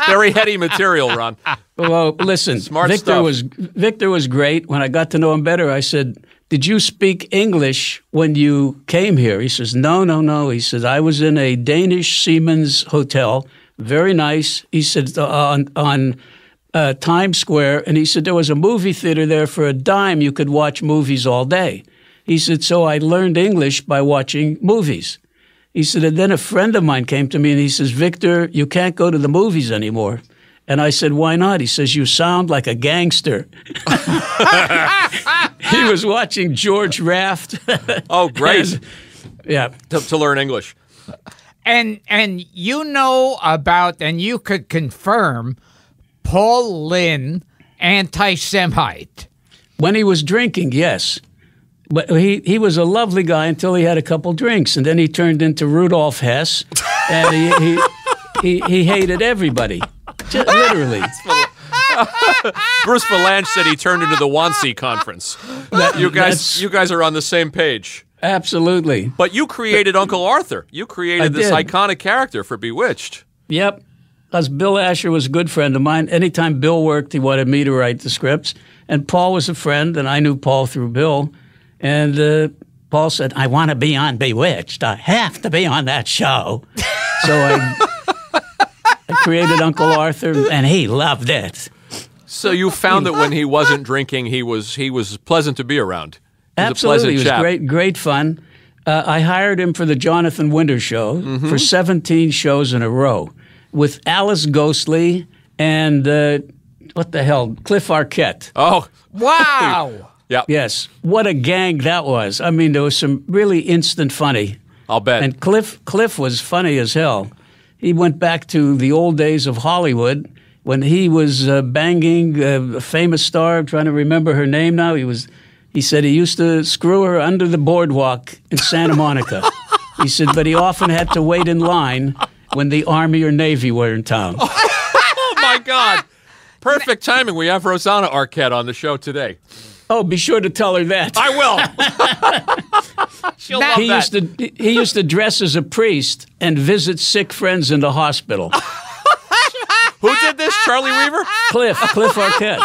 Very heady material, Ron. Well, listen, Smart Victor stuff. Victor was great. When I got to know him better, I said, did you speak English when you came here? He says, no. He says, I was in a Danish Siemens hotel, very nice. He said, on Times Square, and he said there was a movie theater there for a dime. You could watch movies all day. He said, so I learned English by watching movies. He said, and then a friend of mine came to me and he says, Victor, you can't go to the movies anymore. And I said, why not? He says, you sound like a gangster. He was watching George Raft. Oh, great. Yeah. To learn English. And you know about, and you could confirm, Paul Lynde, anti-Semite. When he was drinking, yes. But he was a lovely guy until he had a couple drinks, and then he turned into Rudolf Hess, and he hated everybody, literally. Bruce Valanche said he turned into the Wannsee Conference. You guys are on the same page. Absolutely. But you created Uncle Arthur. You created this iconic character for Bewitched. Yep. Because Bill Asher was a good friend of mine. Anytime Bill worked, he wanted me to write the scripts. And Paul was a friend, and I knew Paul through Bill. And Paul said, I want to be on Bewitched. I have to be on that show. So I created Uncle Arthur, and he loved it. So you found that when he wasn't drinking, he was pleasant to be around. Absolutely. He was chap. great fun. I hired him for the Jonathan Winter Show for 17 shows in a row with Alice Ghostly and, Cliff Arquette. Oh. Wow. Yeah. Yes. What a gang that was. I mean, there was some really instant funny. I'll bet. And Cliff was funny as hell. He went back to the old days of Hollywood when he was banging a famous star. I'm trying to remember her name now. He said he used to screw her under the boardwalk in Santa Monica. He said, but he often had to wait in line when the Army or Navy were in town. Oh, my God. Perfect timing. We have Rosanna Arquette on the show today. Oh, be sure to tell her that. I will. She'll love that. He used to dress as a priest and visit sick friends in the hospital. Who did this? Charlie Weaver? Cliff Arquette.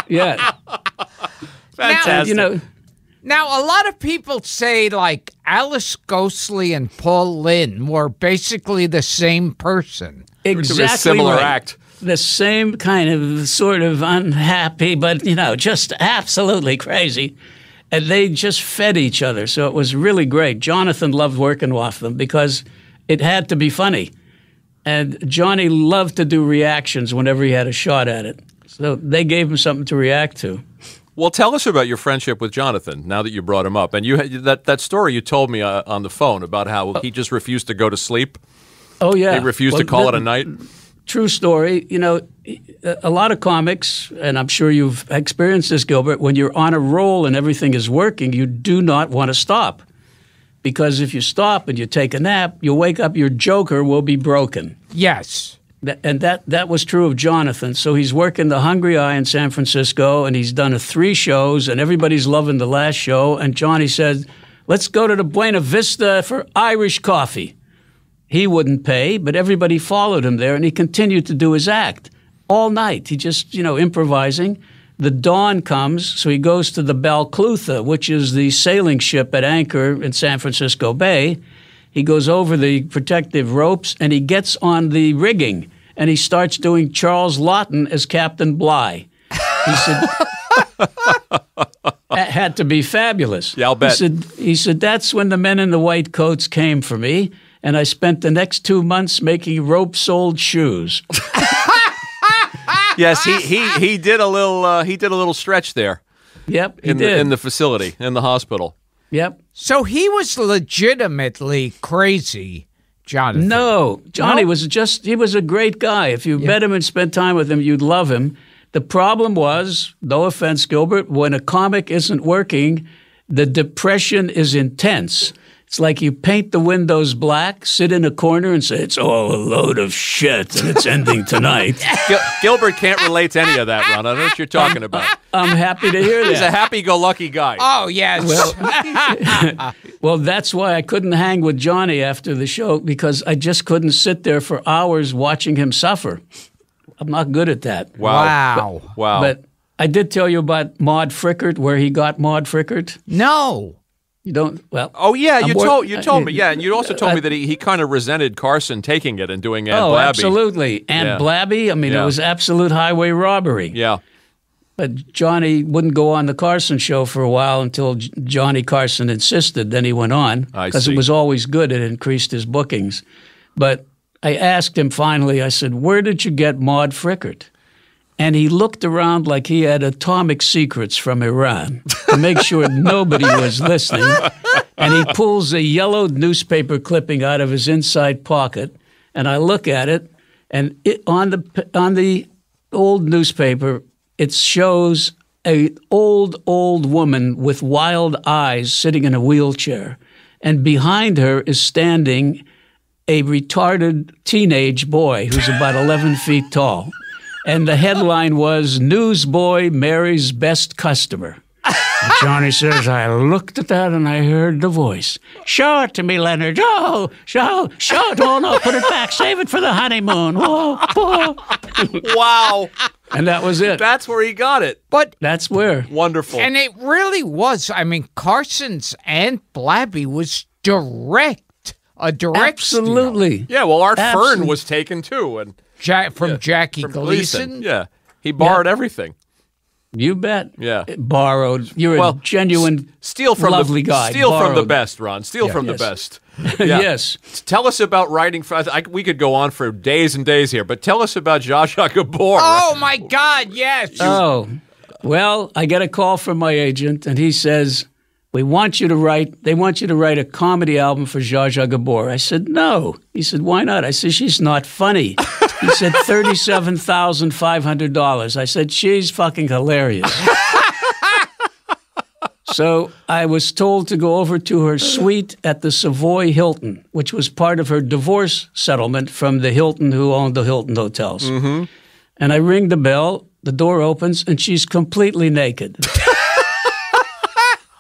Yeah. Fantastic. Now, a lot of people say, like, Alice Ghostly and Paul Lynde were basically the same person. Exactly. A similar right. act. The same kind of sort of unhappy, but, just absolutely crazy. And they just fed each other. So it was really great. Jonathan loved working with them because it had to be funny. And Johnny loved to do reactions whenever he had a shot at it. So they gave him something to react to. Well, tell us about your friendship with Jonathan, now that you brought him up. And you that story you told me on the phone about how he just refused to go to sleep. Oh, yeah. He refused to call it a night. True story. A lot of comics, and I'm sure you've experienced this, Gilbert, when you're on a roll and everything is working, you do not want to stop. Because if you stop and you take a nap, you'll wake up, your joker will be broken. Yes. And that was true of Jonathan. So he's working the Hungry Eye in San Francisco, and he's done 3 shows, and everybody's loving the last show. And Johnny said, let's go to the Buena Vista for Irish coffee. He wouldn't pay, but everybody followed him there, and he continued to do his act all night. He just, improvising. The dawn comes, so he goes to the Balclutha, which is the sailing ship at anchor in San Francisco Bay. He goes over the protective ropes, and he gets on the rigging, and he starts doing Charles Laughton as Captain Bligh. He said, had to be fabulous. Yeah, I'll bet. He said, that's when the men in the white coats came for me, and I spent the next 2 months making rope-soled shoes. Yes, he did a little stretch there. Yep, he did. In the facility, in the hospital. Yep. So he was legitimately crazy, Jonathan. No, Johnny was he was a great guy. If you met him and spent time with him, you'd love him. The problem was, no offense, Gilbert, when a comic isn't working, the depression is intense. It's like you paint the windows black, sit in a corner and say, it's all a load of shit and it's ending tonight. Gilbert can't relate to any of that, Ron. I don't know what you're talking about. I'm happy to hear that. He's a happy-go-lucky guy. Oh, yes. Well, that's why I couldn't hang with Johnny after the show, because I just couldn't sit there for hours watching him suffer. I'm not good at that. Wow. But I did tell you about Maude Frickert, where he got Maude Frickert. No. You don't? Well. Oh, yeah, you told me. Yeah, and you also told me that he kind of resented Carson taking it and doing Aunt Blabby. Oh, absolutely. Aunt Blabby, I mean, it was absolute highway robbery. Yeah. But Johnny wouldn't go on the Carson show for a while until Johnny Carson insisted. Then he went on because it was always good. It increased his bookings. But I asked him finally, I said, where did you get Maude Frickert? And he looked around like he had atomic secrets from Iran to make sure nobody was listening. And he pulls a yellowed newspaper clipping out of his inside pocket. And I look at it, and on the old newspaper, it shows an old woman with wild eyes sitting in a wheelchair. And behind her is standing a retarded teenage boy who's about 11 feet tall. And the headline was, Newsboy Mary's Best Customer. And Johnny says, I looked at that and I heard the voice. Show it to me, Leonard. Oh, show it. Oh, no, put it back. Save it for the honeymoon. Whoa, whoa. Wow. And that was it. That's where he got it. But that's where. Wonderful. And it really was. I mean, Carson's Aunt Blabby was direct. A direct Absolutely. steal. Yeah, well, Art Fern was taken, too. And from Jackie Gleason. Yeah. He borrowed everything. You bet. Yeah. Borrowed. You're a genuine, lovely guy. Steal from the best, Ron. Steal from the best. Yeah. Yes. Tell us about writing. We could go on for days and days here, but tell us about Zsa Zsa Gabor. Oh, my God, yes. Oh, well, I get a call from my agent, and he says, they want you to write a comedy album for Zsa Zsa Gabor. I said, no. He said, why not? I said, she's not funny. He said, $37,500. I said, she's fucking hilarious. So I was told to go over to her suite at the Savoy Hilton, which was part of her divorce settlement from the Hilton who owned the Hilton hotels. Mm-hmm. And I ring the bell, the door opens, and she's completely naked.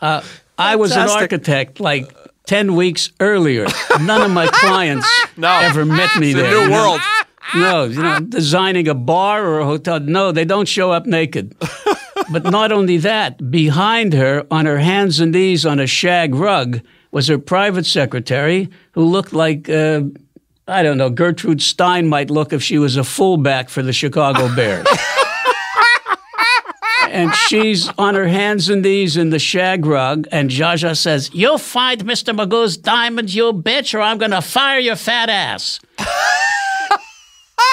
I was an architect like 10 weeks earlier. None of my clients ever met me there. It's a new world. No, designing a bar or a hotel. No, they don't show up naked. But not only that, behind her, on her hands and knees on a shag rug, was her private secretary who looked like, Gertrude Stein might look if she was a fullback for the Chicago Bears. And she's on her hands and knees in the shag rug, and Zsa Zsa says, you'll find Mr. Magoo's diamonds, you bitch, or I'm going to fire your fat ass.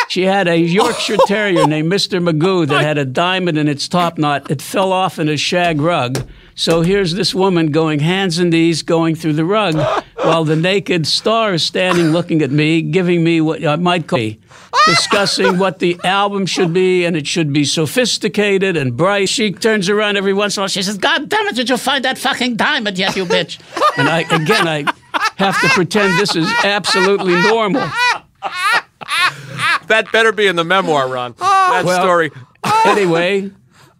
She had a Yorkshire Terrier named Mr. Magoo that had a diamond in its top knot. It fell off in a shag rug. So here's this woman going hands and knees, going through the rug, while the naked star is standing looking at me, giving me what I might call discussing what the album should be, and it should be sophisticated and bright. She turns around every once in a while. She says, God damn it, did you find that fucking diamond yet, you bitch? And I have to pretend this is absolutely normal. That better be in the memoir, Ron. That story. Anyway,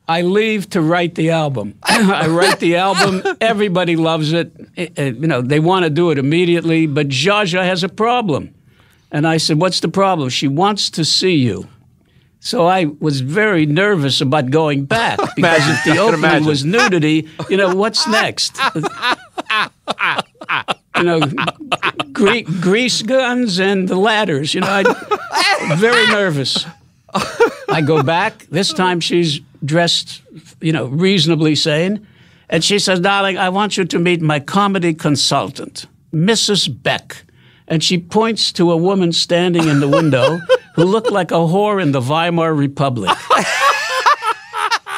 I leave to write the album. I write the album. Everybody loves it. They want to do it immediately, but Zsa Zsa has a problem. And I said, what's the problem? She wants to see you. So I was very nervous about going back because if the opening was nudity, what's next? Grease guns and the ladders. I'm very nervous. I go back. This time she's dressed, reasonably sane. And she says, darling, I want you to meet my comedy consultant, Mrs. Beck. And she points to a woman standing in the window who looked like a whore in the Weimar Republic.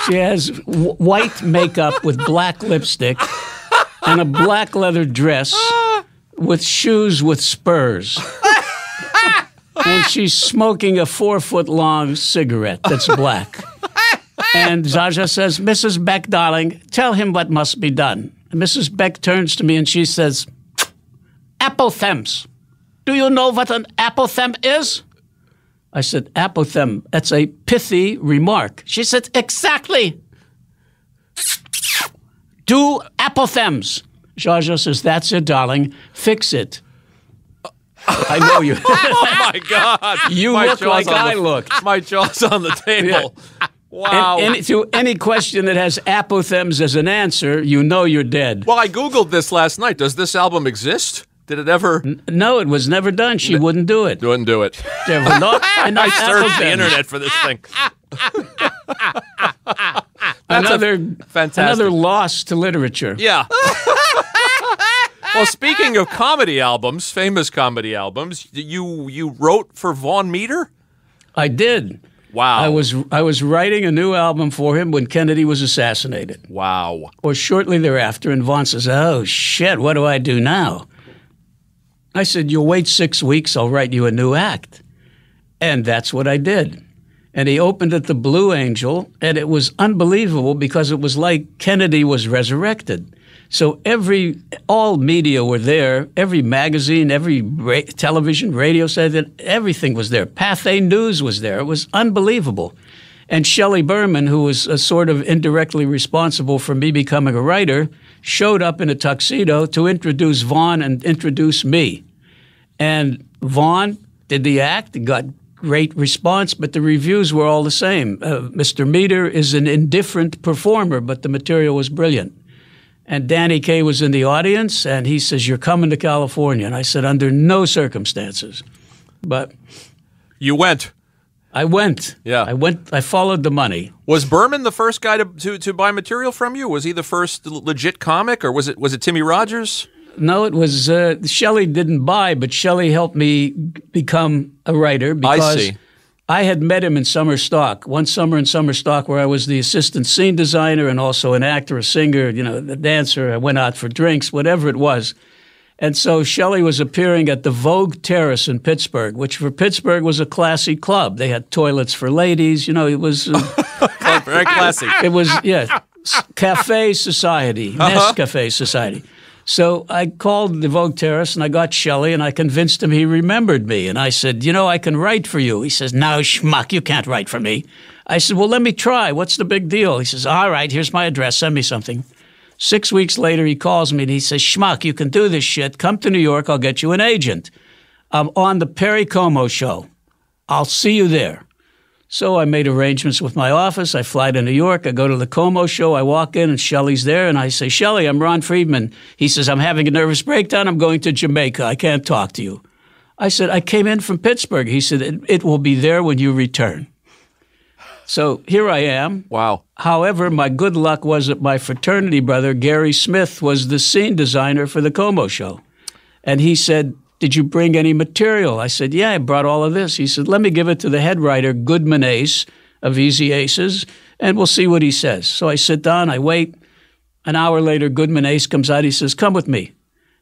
She has white makeup with black lipstick and a black leather dress with shoes with spurs. And she's smoking a 4-foot-long cigarette that's black. And Zsa Zsa says, Mrs. Beck, darling, tell him what must be done. And Mrs. Beck turns to me and she says, apothems. Do you know what an apothem is? I said, apothem, that's a pithy remark. She said, exactly. Do apothems. Zsa Zsa says, that's it, darling. Fix it. I know you. Oh, my God. You look like I look. My jaw's on the table. Yeah. Wow. And to any question that has apothems as an answer, you know you're dead. Well, I Googled this last night. Does this album exist? Did it ever? No, it was never done. She wouldn't do it. Wouldn't do it. I searched the internet for this thing. Another loss to literature. Yeah. Well, speaking of comedy albums, famous comedy albums, you wrote for Vaughn Meader? I did. Wow. I was writing a new album for him when Kennedy was assassinated. Wow. Or shortly thereafter, and Vaughn says, oh, shit, what do I do now? I said, you'll wait 6 weeks, I'll write you a new act. And that's what I did. And he opened at the Blue Angel, and it was unbelievable because it was like Kennedy was resurrected. So all media were there, every magazine, every television, radio said everything was there. Pathé News was there. It was unbelievable. And Shelley Berman, who was sort of indirectly responsible for me becoming a writer, showed up in a tuxedo to introduce Vaughn and introduce me. And Vaughn did the act and got great response, but the reviews were all the same. Mr. Meader is an indifferent performer, but the material was brilliant. And Danny Kaye was in the audience, and he says, you're coming to California. And I said, under no circumstances. But you went. I went. Yeah. I followed the money. Was Berman the first guy to buy material from you? Was he the first legit comic, or was it Timmy Rogers? No, it was Shelley didn't buy, but Shelley helped me become a writer because I had met him in summer stock, one summer in summer stock where I was the assistant scene designer and also an actor, a singer, the dancer. I went out for drinks, whatever it was. And so Shelley was appearing at the Vogue Terrace in Pittsburgh, which for Pittsburgh was a classy club. They had toilets for ladies. It was very classy. It was, Cafe Society, Nescafe Society. So I called the Vogue Terrace and I got Shelley and I convinced him he remembered me. And I said, I can write for you. He says, no, schmuck, you can't write for me. I said, well, let me try. What's the big deal? He says, all right, here's my address. Send me something. 6 weeks later, he calls me and he says, schmuck, you can do this shit. Come to New York. I'll get you an agent. I'm on the Perry Como show. I'll see you there. So I made arrangements with my office. I fly to New York. I go to the Como show. I walk in and Shelley's there. And I say, Shelley, I'm Ron Friedman. He says, I'm having a nervous breakdown. I'm going to Jamaica. I can't talk to you. I said, I came in from Pittsburgh. He said, it will be there when you return. So here I am. Wow. However, my good luck was that my fraternity brother, Gary Smith, was the scene designer for the Como show. And he said, did you bring any material? I said, yeah, I brought all of this. He said, let me give it to the head writer, Goodman Ace of Easy Aces, and we'll see what he says. So I sit down, I wait. An hour later, Goodman Ace comes out. He says, come with me.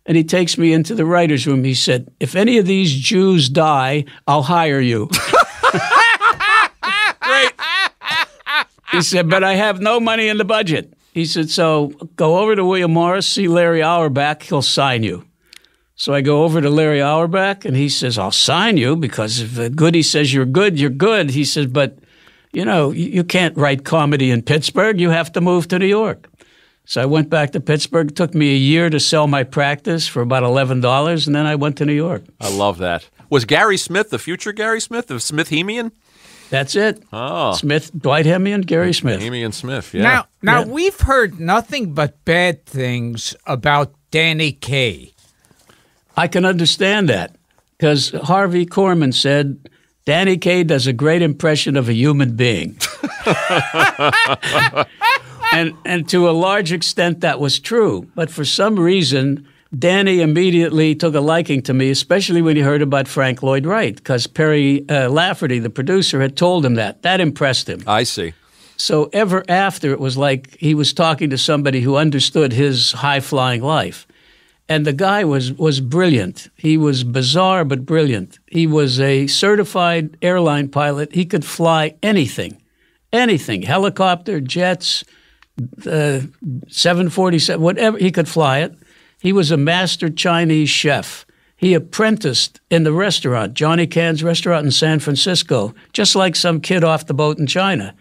And he takes me into the writer's room. He said, if any of these Jews die, I'll hire you. Great. He said, but I have no money in the budget. He said, so go over to William Morris, see Larry Auerbach, he'll sign you. So I go over to Larry Auerbach, and he says, I'll sign you because if Goody says you're good, you're good. He says, but, you can't write comedy in Pittsburgh. You have to move to New York. So I went back to Pittsburgh. It took me a year to sell my practice for about $11, and then I went to New York. I love that. Was Gary Smith the future Gary Smith of Smith-Hemian? That's it. Oh. Smith, Dwight Hemian, Gary Smith. Hemian Smith, yeah. Now we've heard nothing but bad things about Danny Kaye. I can understand that because Harvey Korman said, Danny Kaye does a great impression of a human being. And to a large extent, that was true. But for some reason, Danny immediately took a liking to me, especially when he heard about Frank Lloyd Wright, because Perry Lafferty, the producer, had told him that. That impressed him. I see. So ever after, it was like he was talking to somebody who understood his high-flying life. And the guy was brilliant. He was bizarre but brilliant. He was a certified airline pilot. He could fly anything, helicopter, jets, 747, whatever. He could fly it. He was a master Chinese chef. He apprenticed in the restaurant, Johnny Can's restaurant in San Francisco, just like some kid off the boat in China.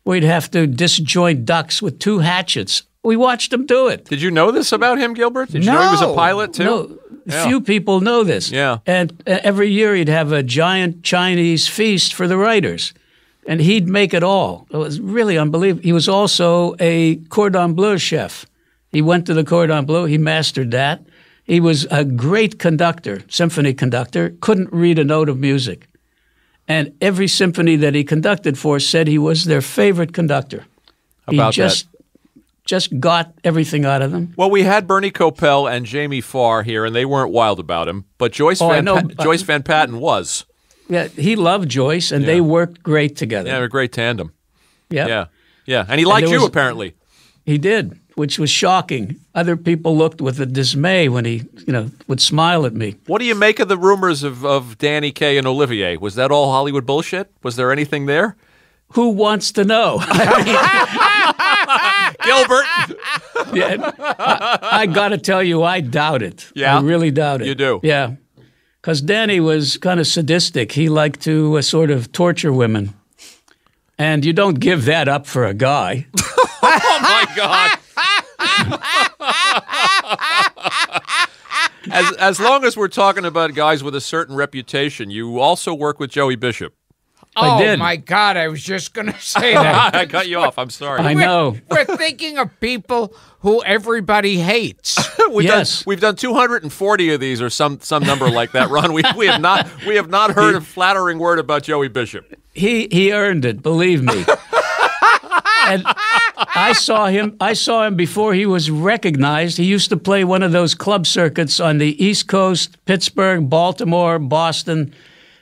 We'd have to disjoint ducks with 2 hatchets. We watched him do it. Did you know this about him, Gilbert? Did you know he was a pilot, too? No. Yeah. Few people know this. Yeah. And every year he'd have a giant Chinese feast for the writers. And he'd make it all. It was really unbelievable. He was also a cordon bleu chef. He went to the cordon bleu. He mastered that. He was a great conductor, symphony conductor, couldn't read a note of music. And every symphony that he conducted for said he was their favorite conductor. He just got everything out of them. Well, we had Bernie Kopell and Jamie Farr here, and they weren't wild about him. But Joyce Van Patten was. Yeah, he loved Joyce, and they worked great together. Yeah, they're a great tandem. Yeah. Yeah. And he liked you, apparently. He did, which was shocking. Other people looked with a dismay when he, would smile at me. What do you make of the rumors of Danny Kaye and Olivier? Was that all Hollywood bullshit? Was there anything there? Who wants to know? Gilbert. Yeah, I got to tell you, I doubt it. Yeah? I really doubt it. You do? Yeah. Because Danny was kind of sadistic. He liked to sort of torture women. And you don't give that up for a guy. Oh, my God. As long as we're talking about guys with a certain reputation, you also work with Joey Bishop. I did. My God, I was just going to say that. I cut you off. I'm sorry. I know. We're thinking of people who everybody hates. We've done 240 of these or some number like that, Ron. We have not heard a flattering word about Joey Bishop. He earned it, believe me. And I saw him before he was recognized. He used to play one of those club circuits on the East Coast, Pittsburgh, Baltimore, Boston.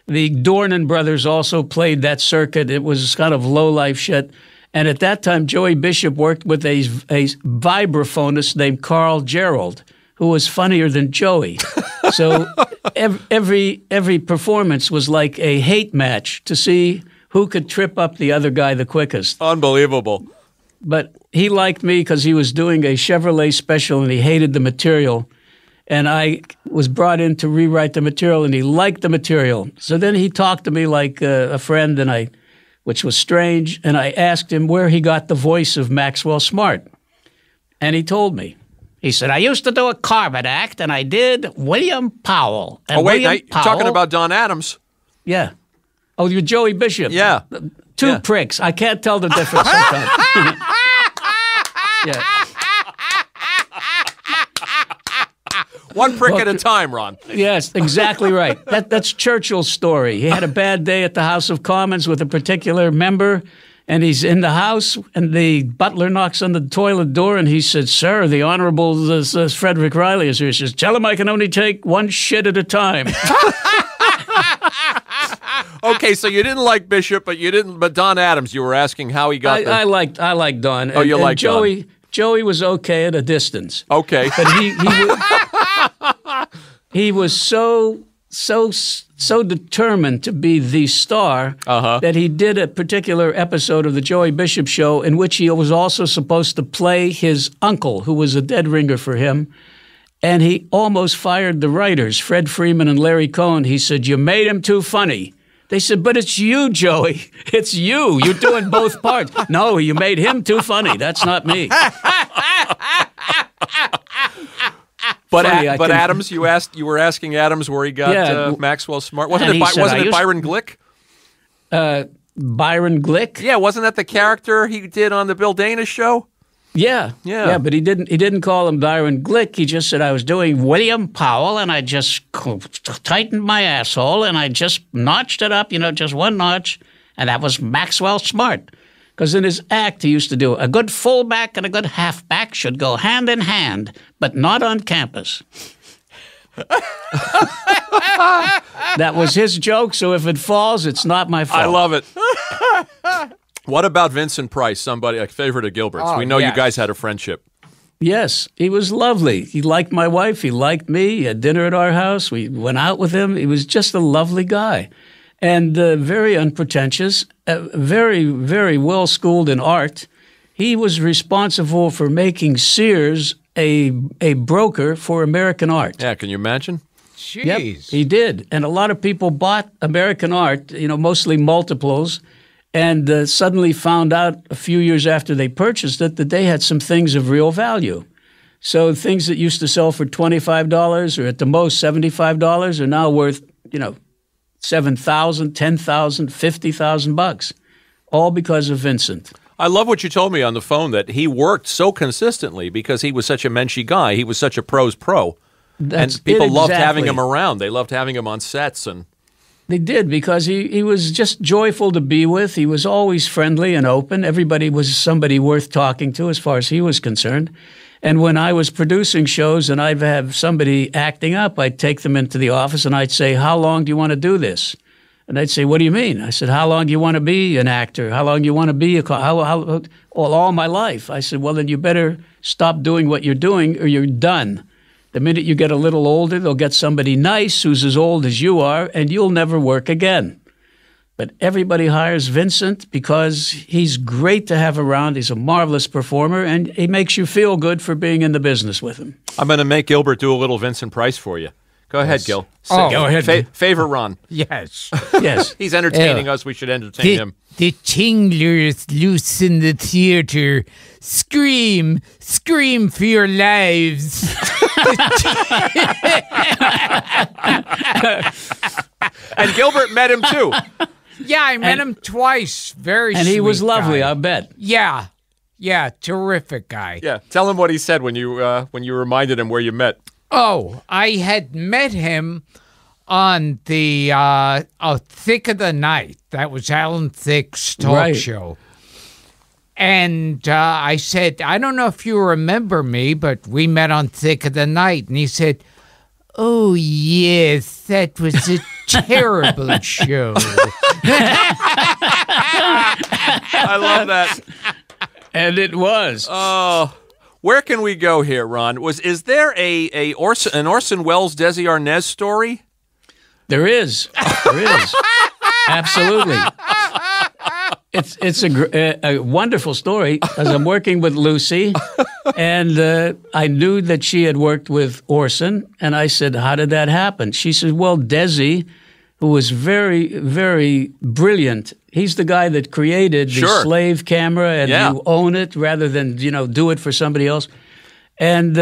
The Dornan brothers also played that circuit. It was kind of low-life shit. And at that time, Joey Bishop worked with a vibraphonist named Carl Gerald, who was funnier than Joey. So every performance was like a hate match to see who could trip up the other guy the quickest. Unbelievable. But he liked me because he was doing a Chevrolet special and he hated the material. And I was brought in to rewrite the material, and he liked the material. So then he talked to me like a friend, which was strange. And I asked him where he got the voice of Maxwell Smart. And he told me. He said, I used to do a Carbon act, and I did William Powell. And you're talking about Don Adams. Yeah. Oh, you're Joey Bishop. Yeah. Two pricks. I can't tell the difference sometimes. Yeah. One prick at a time, Ron. Yes, exactly right. That's Churchill's story. He had a bad day at the House of Commons with a particular member, and he's in the House, and the butler knocks on the toilet door, and he said, Sir, the Honorable Frederick Riley is here. He says, tell him I can only take one shit at a time. Okay, so you didn't like Bishop, but Don Adams, you were asking how he got I liked Don. Oh, you liked Joey. Don. Joey was okay at a distance. Okay. But he was so determined to be the star that he did a particular episode of the Joey Bishop Show in which he was also supposed to play his uncle, who was a dead ringer for him. And he almost fired the writers, Fred Freeman and Larry Cohen. He said, you made him too funny. They said, but it's you, Joey. It's you. You're doing both parts. No, you made him too funny. That's not me. But Adams, you were asking Adams where he got Maxwell Smart. Wasn't it Byron Glick? Byron Glick? Yeah, wasn't that the character he did on the Bill Dana show? Yeah, but he didn't call him Byron Glick. He just said I was doing William Powell, and I just tightened my asshole, and I just notched it up, just one notch, and that was Maxwell Smart. Because in his act, he used to do, a good fullback and a good halfback should go hand in hand, but not on campus. That was his joke, so if it falls, it's not my fault. I love it. What about Vincent Price, somebody, a favorite of Gilbert's? We know you guys had a friendship. Yes, he was lovely. He liked my wife. He liked me. He had dinner at our house. We went out with him. He was just a lovely guy and very unpretentious, very, very well-schooled in art. He was responsible for making Sears a broker for American art. Yeah, can you imagine? Jeez. Yep, he did. And a lot of people bought American art, mostly multiples, and suddenly found out a few years after they purchased it that they had some things of real value. So things that used to sell for $25 or at the most $75 are now worth, $7,000, $10,000, $50,000, all because of Vincent. I love what you told me on the phone, that he worked so consistently because he was such a menschy guy. He was such a pro's pro. And people loved having him around. They loved having him on sets. And they did, because he was just joyful to be with. He was always friendly and open. Everybody was somebody worth talking to as far as he was concerned. And when I was producing shows and I'd have somebody acting up, I'd take them into the office and I'd say, how long do you want to do this? And they'd say, what do you mean? I said, how long do you want to be an actor? How long do you want to be all my life? I said, well, then you better stop doing what you're doing or you're done. The minute you get a little older, they'll get somebody nice who's as old as you are, and you'll never work again. But everybody hires Vincent because he's great to have around. He's a marvelous performer, and he makes you feel good for being in the business with him. I'm going to make Gilbert do a little Vincent Price for you. Go ahead, Gil. Go ahead. Favor Ron. Yes. Yes. He's entertaining us. We should entertain him. The tinglers loose in the theater. Scream. Scream for your lives. And Gilbert met him, too. Yeah, I met him twice. Very And sweet he was lovely, guy. I bet. Yeah. Yeah, terrific guy. Yeah, tell him what he said when you reminded him where you met. Oh, I had met him on the Thick of the Night. That was Alan Thicke's talk show. And I said, I don't know if you remember me, but we met on Thick of the Night. And he said, oh, yes, that was a terrible show. I love that. And it was. Oh, where can we go here, Ron? Is there an Orson Welles, Desi Arnaz story? There is. There is. Absolutely. It's a wonderful story, as I'm working with Lucy, and I knew that she had worked with Orson, and I said, how did that happen? She said, well, Desi, who was very, very brilliant, he's the guy that created the slave camera, and you own it rather than, do it for somebody else. And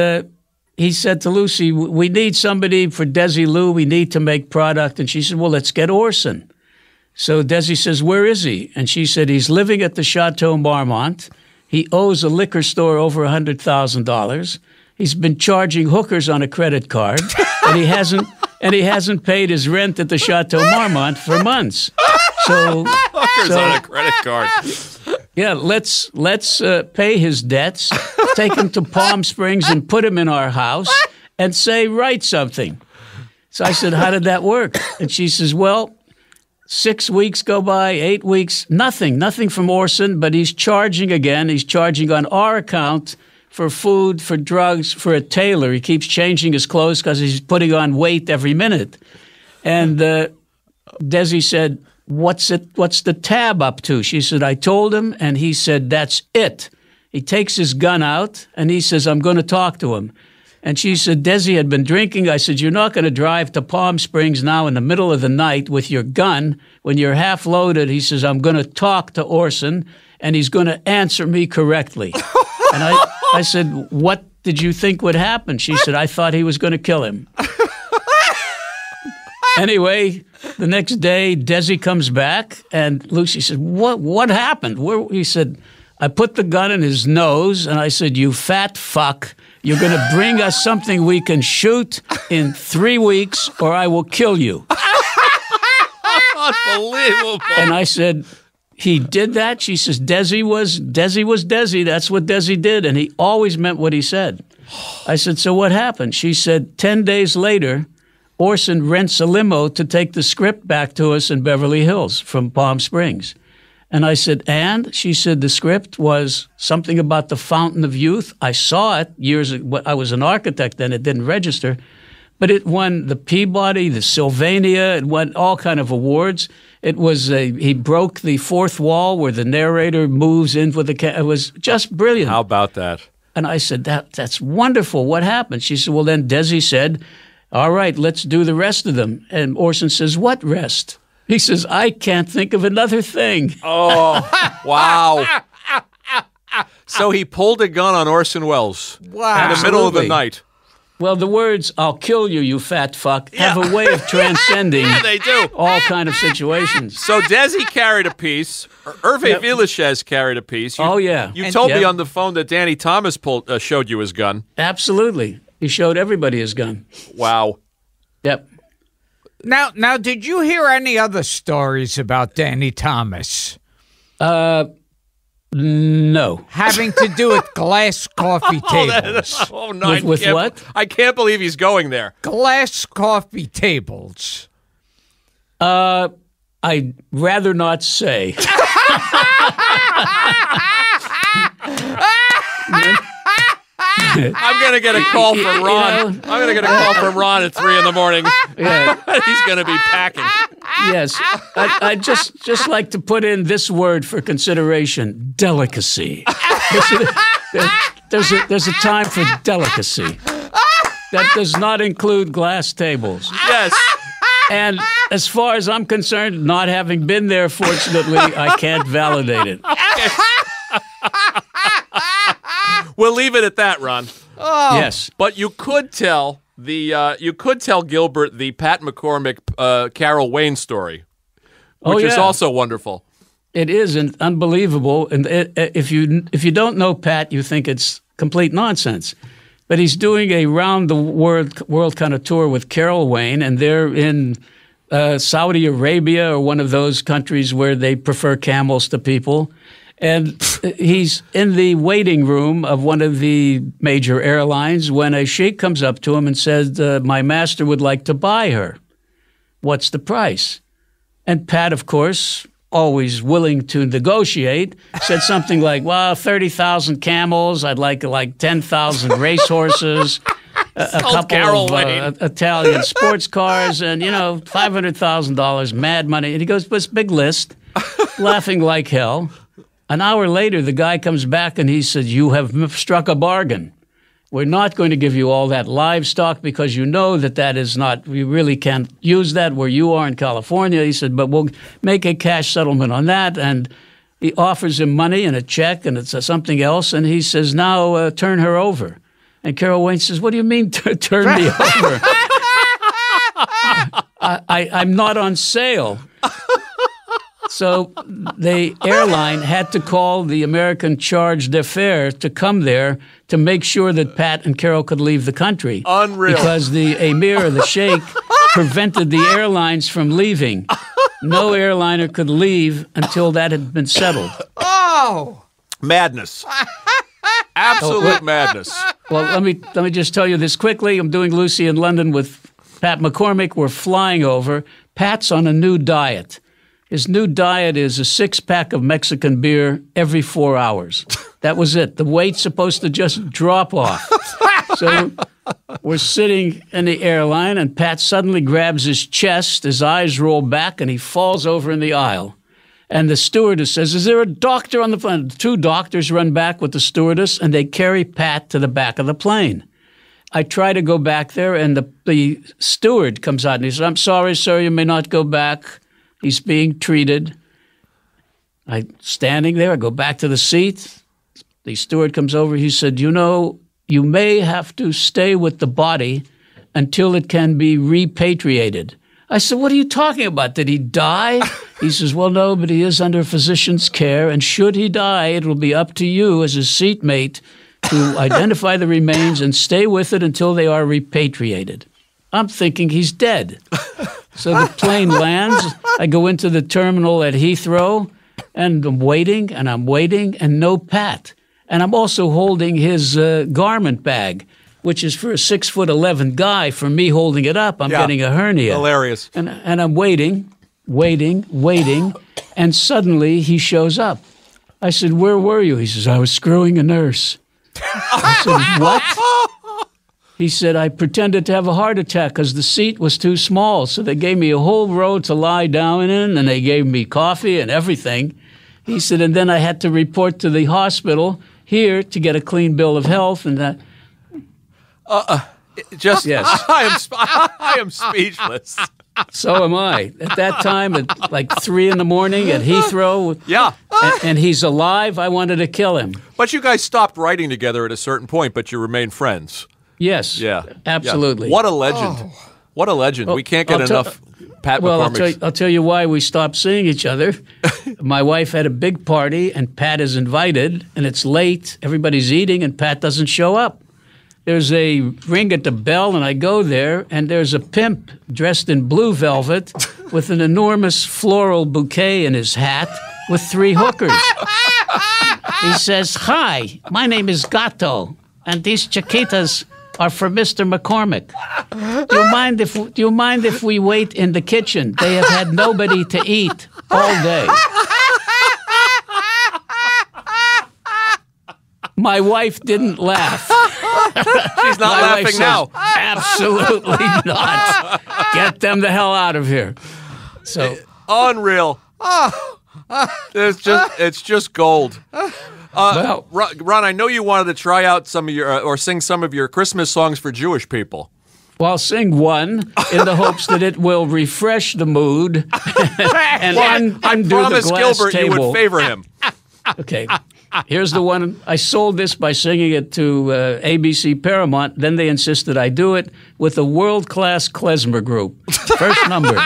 he said to Lucy, we need somebody for Desilu. We need to make product. And she said, well, let's get Orson. So Desi says, where is he? And she said, he's living at the Chateau Marmont. He owes a liquor store over $100,000. He's been charging hookers on a credit card, and he hasn't paid his rent at the Chateau Marmont for months. So hookers on a credit card. Yeah, let's pay his debts, take him to Palm Springs and put him in our house and say, write something. So I said, how did that work? And she says, well, 6 weeks go by, 8 weeks, nothing from Orson, but he's charging again. He's charging on our account for food, for drugs, for a tailor. He keeps changing his clothes because he's putting on weight every minute. And Desi said, what's the tab up to? She said, I told him, and he said, that's it. He takes his gun out, and he says, I'm going to talk to him. And she said, Desi had been drinking. I said, you're not going to drive to Palm Springs now in the middle of the night with your gun when you're half loaded. He says, I'm going to talk to Orson, and he's going to answer me correctly. And I said, what did you think would happen? She said, I thought he was going to kill him. Anyway, the next day, Desi comes back, and Lucy said, what happened? He said, I put the gun in his nose, and I said, you fat fuck, you're going to bring us something we can shoot in 3 weeks, or I will kill you. Unbelievable. And I said, he did that. She says, Desi was Desi. That's what Desi did. And he always meant what he said. I said, so what happened? She said, 10 days later, Orson rents a limo to take the script back to us in Beverly Hills from Palm Springs. And I said, and? She said, the script was something about the Fountain of Youth. I saw it years ago. I was an architect then. It didn't register. But it won the Peabody, the Sylvania. It won all kind of awards. It was he broke the fourth wall where the narrator moves in with the it was just brilliant. How about that? And I said, that's wonderful. What happened? She said, well, then Desi said, all right, let's do the rest of them. And Orson says, what rest? He says, I can't think of another thing. Oh, wow. So he pulled a gun on Orson Welles in the middle of the night. Well, the words, I'll kill you, you fat fuck, have a way of transcending they do. all kind of situations. So Desi carried a piece. Hervé Villechaize carried a piece. You told me on the phone that Danny Thomas showed you his gun. Absolutely. He showed everybody his gun. Wow. Yep. Now, did you hear any other stories about Danny Thomas? No. Having to do with glass coffee tables. No, with what? I can't believe he's going there. Glass coffee tables. I'd rather not say. I'm going to get a call from Ron. I'm going to get a call from Ron at 3 a.m. Yeah. He's going to be packing. Yes. I'd just like to put in this word for consideration, delicacy. There's a time for delicacy. That does not include glass tables. Yes. And as far as I'm concerned, not having been there, fortunately, I can't validate it. We'll leave it at that, Ron. Oh. Yes. But you could tell Gilbert the Pat McCormick Carol Wayne story, which is also wonderful. It is unbelievable. And if you don't know Pat, you think it's complete nonsense. But he's doing a round the world kind of tour with Carol Wayne, and they're in Saudi Arabia or one of those countries where they prefer camels to people. And he's in the waiting room of one of the major airlines when a sheikh comes up to him and says, my master would like to buy her. What's the price? And Pat, of course, always willing to negotiate, said something like, well, 30,000 camels. I'd like 10,000 racehorses, a couple of Italian sports cars, and, $500,000 mad money. And he goes, but it's a big list, laughing like hell. An hour later, the guy comes back and he says, you have struck a bargain. We're not going to give you all that livestock because you know that is not, we really can't use that where you are in California. He said, but we'll make a cash settlement on that. And he offers him money and a check and it's something else. And he says, now turn her over. And Carol Wayne says, what do you mean turn me over? I'm not on sale. So the airline had to call the American charge d'affaires to come there to make sure that Pat and Carol could leave the country. Unreal. Because the emir, the sheikh, prevented the airlines from leaving. No airliner could leave until that had been settled. Oh! Madness. Absolute madness. Well, let me just tell you this quickly. I'm doing Lucy in London with Pat McCormick. We're flying over. Pat's on a new diet. His new diet is a 6-pack of Mexican beer every 4 hours. That was it. The weight's supposed to just drop off. So we're sitting in the airline, and Pat suddenly grabs his chest, his eyes roll back, and he falls over in the aisle. And the stewardess says, is there a doctor on the plane? 2 doctors run back with the stewardess, and they carry Pat to the back of the plane. I try to go back there, and the steward comes out, and he says, I'm sorry, sir, you may not go back. He's being treated. I'm standing there. I go back to the seat. The steward comes over. He said, you may have to stay with the body until it can be repatriated. I said, what are you talking about? Did he die? He says, well, no, but he is under physician's care. And should he die, it will be up to you as his seatmate to identify the remains and stay with it until they are repatriated. I'm thinking he's dead. So the plane lands. I go into the terminal at Heathrow, And I'm waiting, and no Pat. And I'm also holding his garment bag, which is for a 6'11" guy. For me holding it up, I'm getting a hernia. Hilarious. And I'm waiting, and suddenly he shows up. I said, "Where were you?" He says, "I was screwing a nurse." I said, "What?" He said, "I pretended to have a heart attack because the seat was too small. So they gave me a whole row to lie down in, and they gave me coffee and everything." He said, "And then I had to report to the hospital here to get a clean bill of health." And that. Yes. I am speechless. So am I. At that time, at like 3 a.m. at Heathrow. Yeah. And he's alive. I wanted to kill him. But you guys stopped writing together at a certain point, but you remain friends. Yes. Yeah. Absolutely. Yeah. What a legend. Oh. What a legend. We can't get enough Pat McCormick. I'll tell you why we stopped seeing each other. My wife had a big party, and Pat is invited, and it's late. Everybody's eating, and Pat doesn't show up. There's a ring at the bell, and I go there, and there's a pimp dressed in blue velvet with an enormous floral bouquet in his hat with 3 hookers. He says, "Hi, my name is Gato, and these chiquitas are for Mr. McCormick. Do you mind if we wait in the kitchen? They have had nobody to eat all day." My wife didn't laugh. She's not laughing now. Absolutely not. Get them the hell out of here. So unreal. It's just gold. Well, Ron, I know you wanted to try out some of your or sing some of your Christmas songs for Jewish people. Well, I'll sing one in the hopes that it will refresh the mood and undo the glass Gilbert table. You would favor him. Okay. Here's the one. I sold this by singing it to ABC Paramount. Then they insisted I do it with a world-class klezmer group. First number.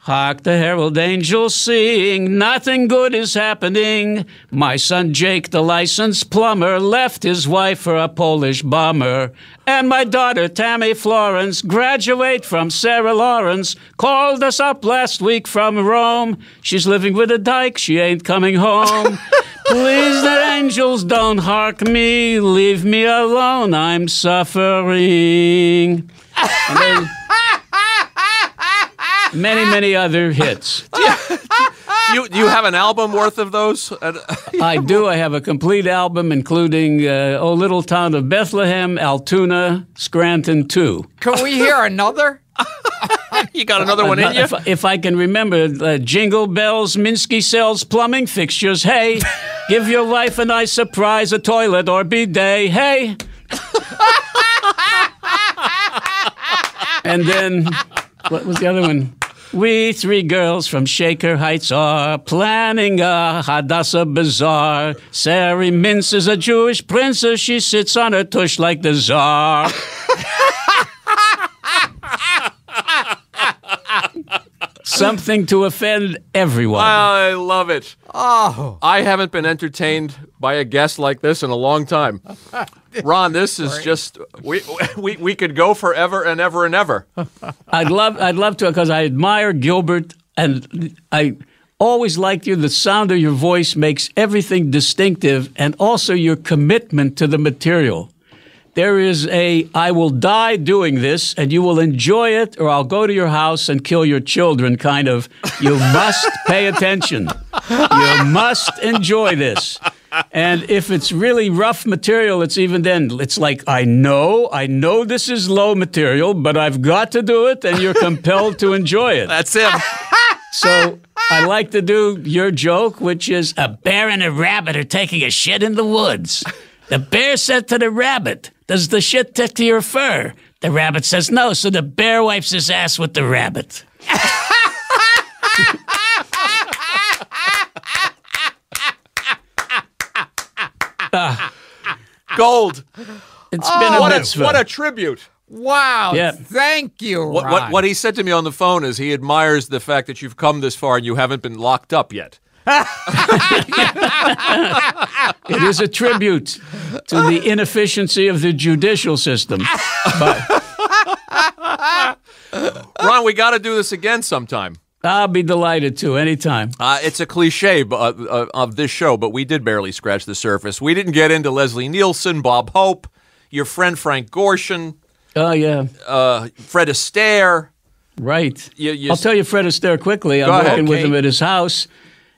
Hark the herald angels sing, nothing good is happening. My son Jake, the licensed plumber, left his wife for a Polish bomber. And my daughter Tammy Florence, graduate from Sarah Lawrence, called us up last week from Rome. She's living with a dyke, she ain't coming home. Please, the angels, don't hark me, leave me alone, I'm suffering. And then many other hits. Do you have an album worth of those? I do. I have a complete album, including O Little Town of Bethlehem, Altoona, Scranton 2. Can we hear another? You got another one in you? If I can remember, Jingle Bells, Minsky sells plumbing fixtures. Hey, give your wife a nice surprise, a toilet or bidet. Hey. And then, what was the other one? We 3 girls from Shaker Heights are planning a Hadassah bazaar. Sari Mintz is a Jewish princess. She sits on her tush like the czar. Something to offend everyone. I love it. Oh, I haven't been entertained by a guest like this in a long time. Ron, this is just we could go forever and ever and ever. I'd love to, because I admire Gilbert, and I always liked you. The sound of your voice makes everything distinctive, and also your commitment to the material. There is I will die doing this, and you will enjoy it, or I'll go to your house and kill your children kind of, you must pay attention. You must enjoy this. And if it's really rough material, it's even then, it's like, I know this is low material, but I've got to do it, and you're compelled to enjoy it. That's him. So I like to do your joke, which is, a bear and a rabbit are taking a shit in the woods. The bear said to the rabbit, "Does the shit stick to your fur?" The rabbit says no, so the bear wipes his ass with the rabbit. Gold. It's been a mitzvah. What a tribute. Wow. Yeah. Thank you, Ron. What he said to me on the phone is he admires the fact that you've come this far and you haven't been locked up yet. It is a tribute to the inefficiency of the judicial system. But Ron, we got to do this again sometime. I'll be delighted to, anytime. It's a cliche of this show, but we did barely scratch the surface. We didn't get into Leslie Nielsen, Bob Hope, your friend Frank Gorshin. Oh, yeah. Fred Astaire. Right. I'll tell you Fred Astaire quickly. I'm working with him at his house,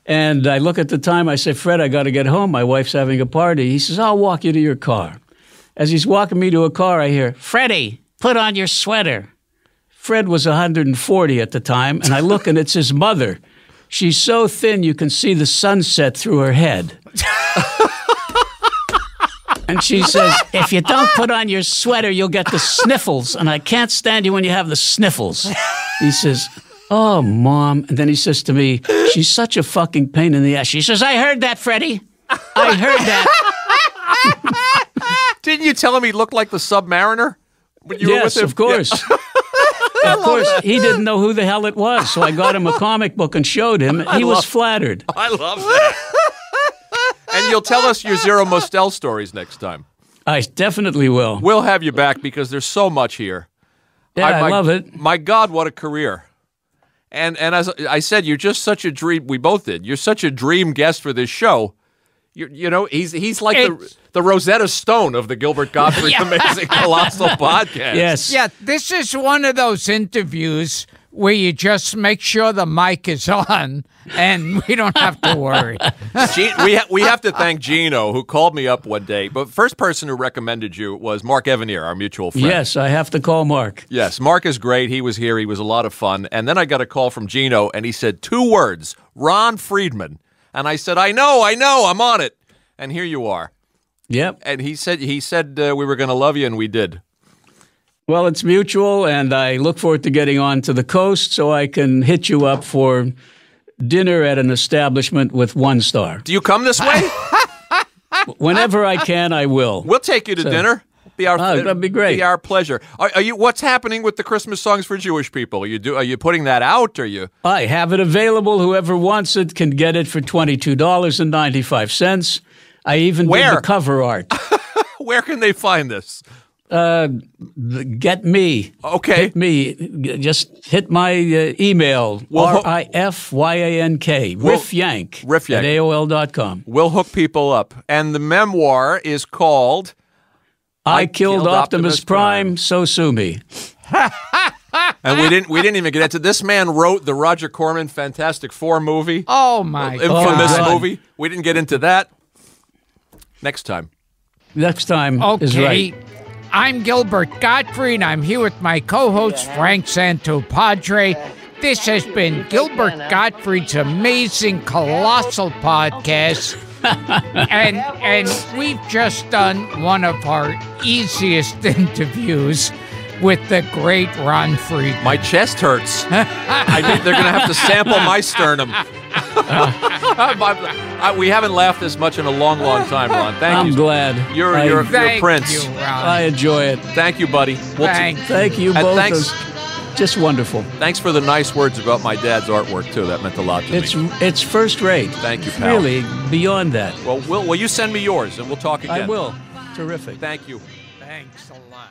and I look at the time. I say, Fred, I got to get home. My wife's having a party. He says, I'll walk you to your car. As he's walking me to a car, I hear, Freddie, put on your sweater. Fred was 140 at the time, and I look, and it's his mother. She's so thin you can see the sunset through her head. And she says, if you don't put on your sweater, you'll get the sniffles, and I can't stand you when you have the sniffles. He says, oh, Mom. And then he says to me, she's such a fucking pain in the ass. She says, I heard that, Freddie. I heard that. Didn't you tell him he looked like the Submariner? When you were with him? Of course. Yeah. Of course, he didn't know who the hell it was, so I got him a comic book and showed him. He was flattered. I love that. And you'll tell us your Zero Mostel stories next time. I definitely will. We'll have you back because there's so much here. Yeah, I love it. My God, what a career. And as I said, you're just such a dream. We both did. You're such a dream guest for this show. You know, he's like the Rosetta Stone of the Gilbert Gottfried Amazing Colossal podcast. Yes. Yeah, this is one of those interviews where you just make sure the mic is on and we don't have to worry. We have to thank Gino, who called me up one day. But first person who recommended you was Mark Evanier, our mutual friend. Yes, I have to call Mark. Yes, Mark is great. He was here. He was a lot of fun. And then I got a call from Gino, and he said 2 words, Ron Friedman. And I said, I know, I'm on it. And here you are. Yep. And he said we were going to love you, and we did. Well, it's mutual, and I look forward to getting on to the coast so I can hit you up for dinner at an establishment with 1 star. Do you come this way? Whenever I can, I will. We'll take you to dinner. That'd be great. Be our pleasure. Are you? What's happening with the Christmas songs for Jewish people? Are you putting that out? Or you? I have it available. Whoever wants it can get it for $22.95. I even did the cover art. Where can they find this? Get me. Okay. Hit me. Just hit my email, RIFYANK, Riffyank, at AOL.com. We'll hook people up. And the memoir is called I Killed Optimus Prime, So Sue Me. And we didn't even get into this. Man wrote the Roger Corman Fantastic Four movie. Oh, my God. Infamous movie. We didn't get into that. Next time. Next time is right. I'm Gilbert Gottfried. I'm here with my co-host, Frank Santopadre. This has been Gilbert Gottfried's Amazing Colossal Podcast. and we've just done one of our easiest interviews with the great Ron Friedman. My chest hurts. I think they're going to have to sample my sternum. We haven't laughed this much in a long, long time, Ron. Thank you. I'm glad. You're a prince. You, Ron. I enjoy it. Thank you, buddy. Thank you both. Thanks. Just wonderful. Thanks for the nice words about my dad's artwork, too. That meant a lot to me. It's first rate. Thank you, pal. Really, beyond that. Well, you send me yours, and we'll talk again. I will. Terrific. Thank you. Thanks a lot.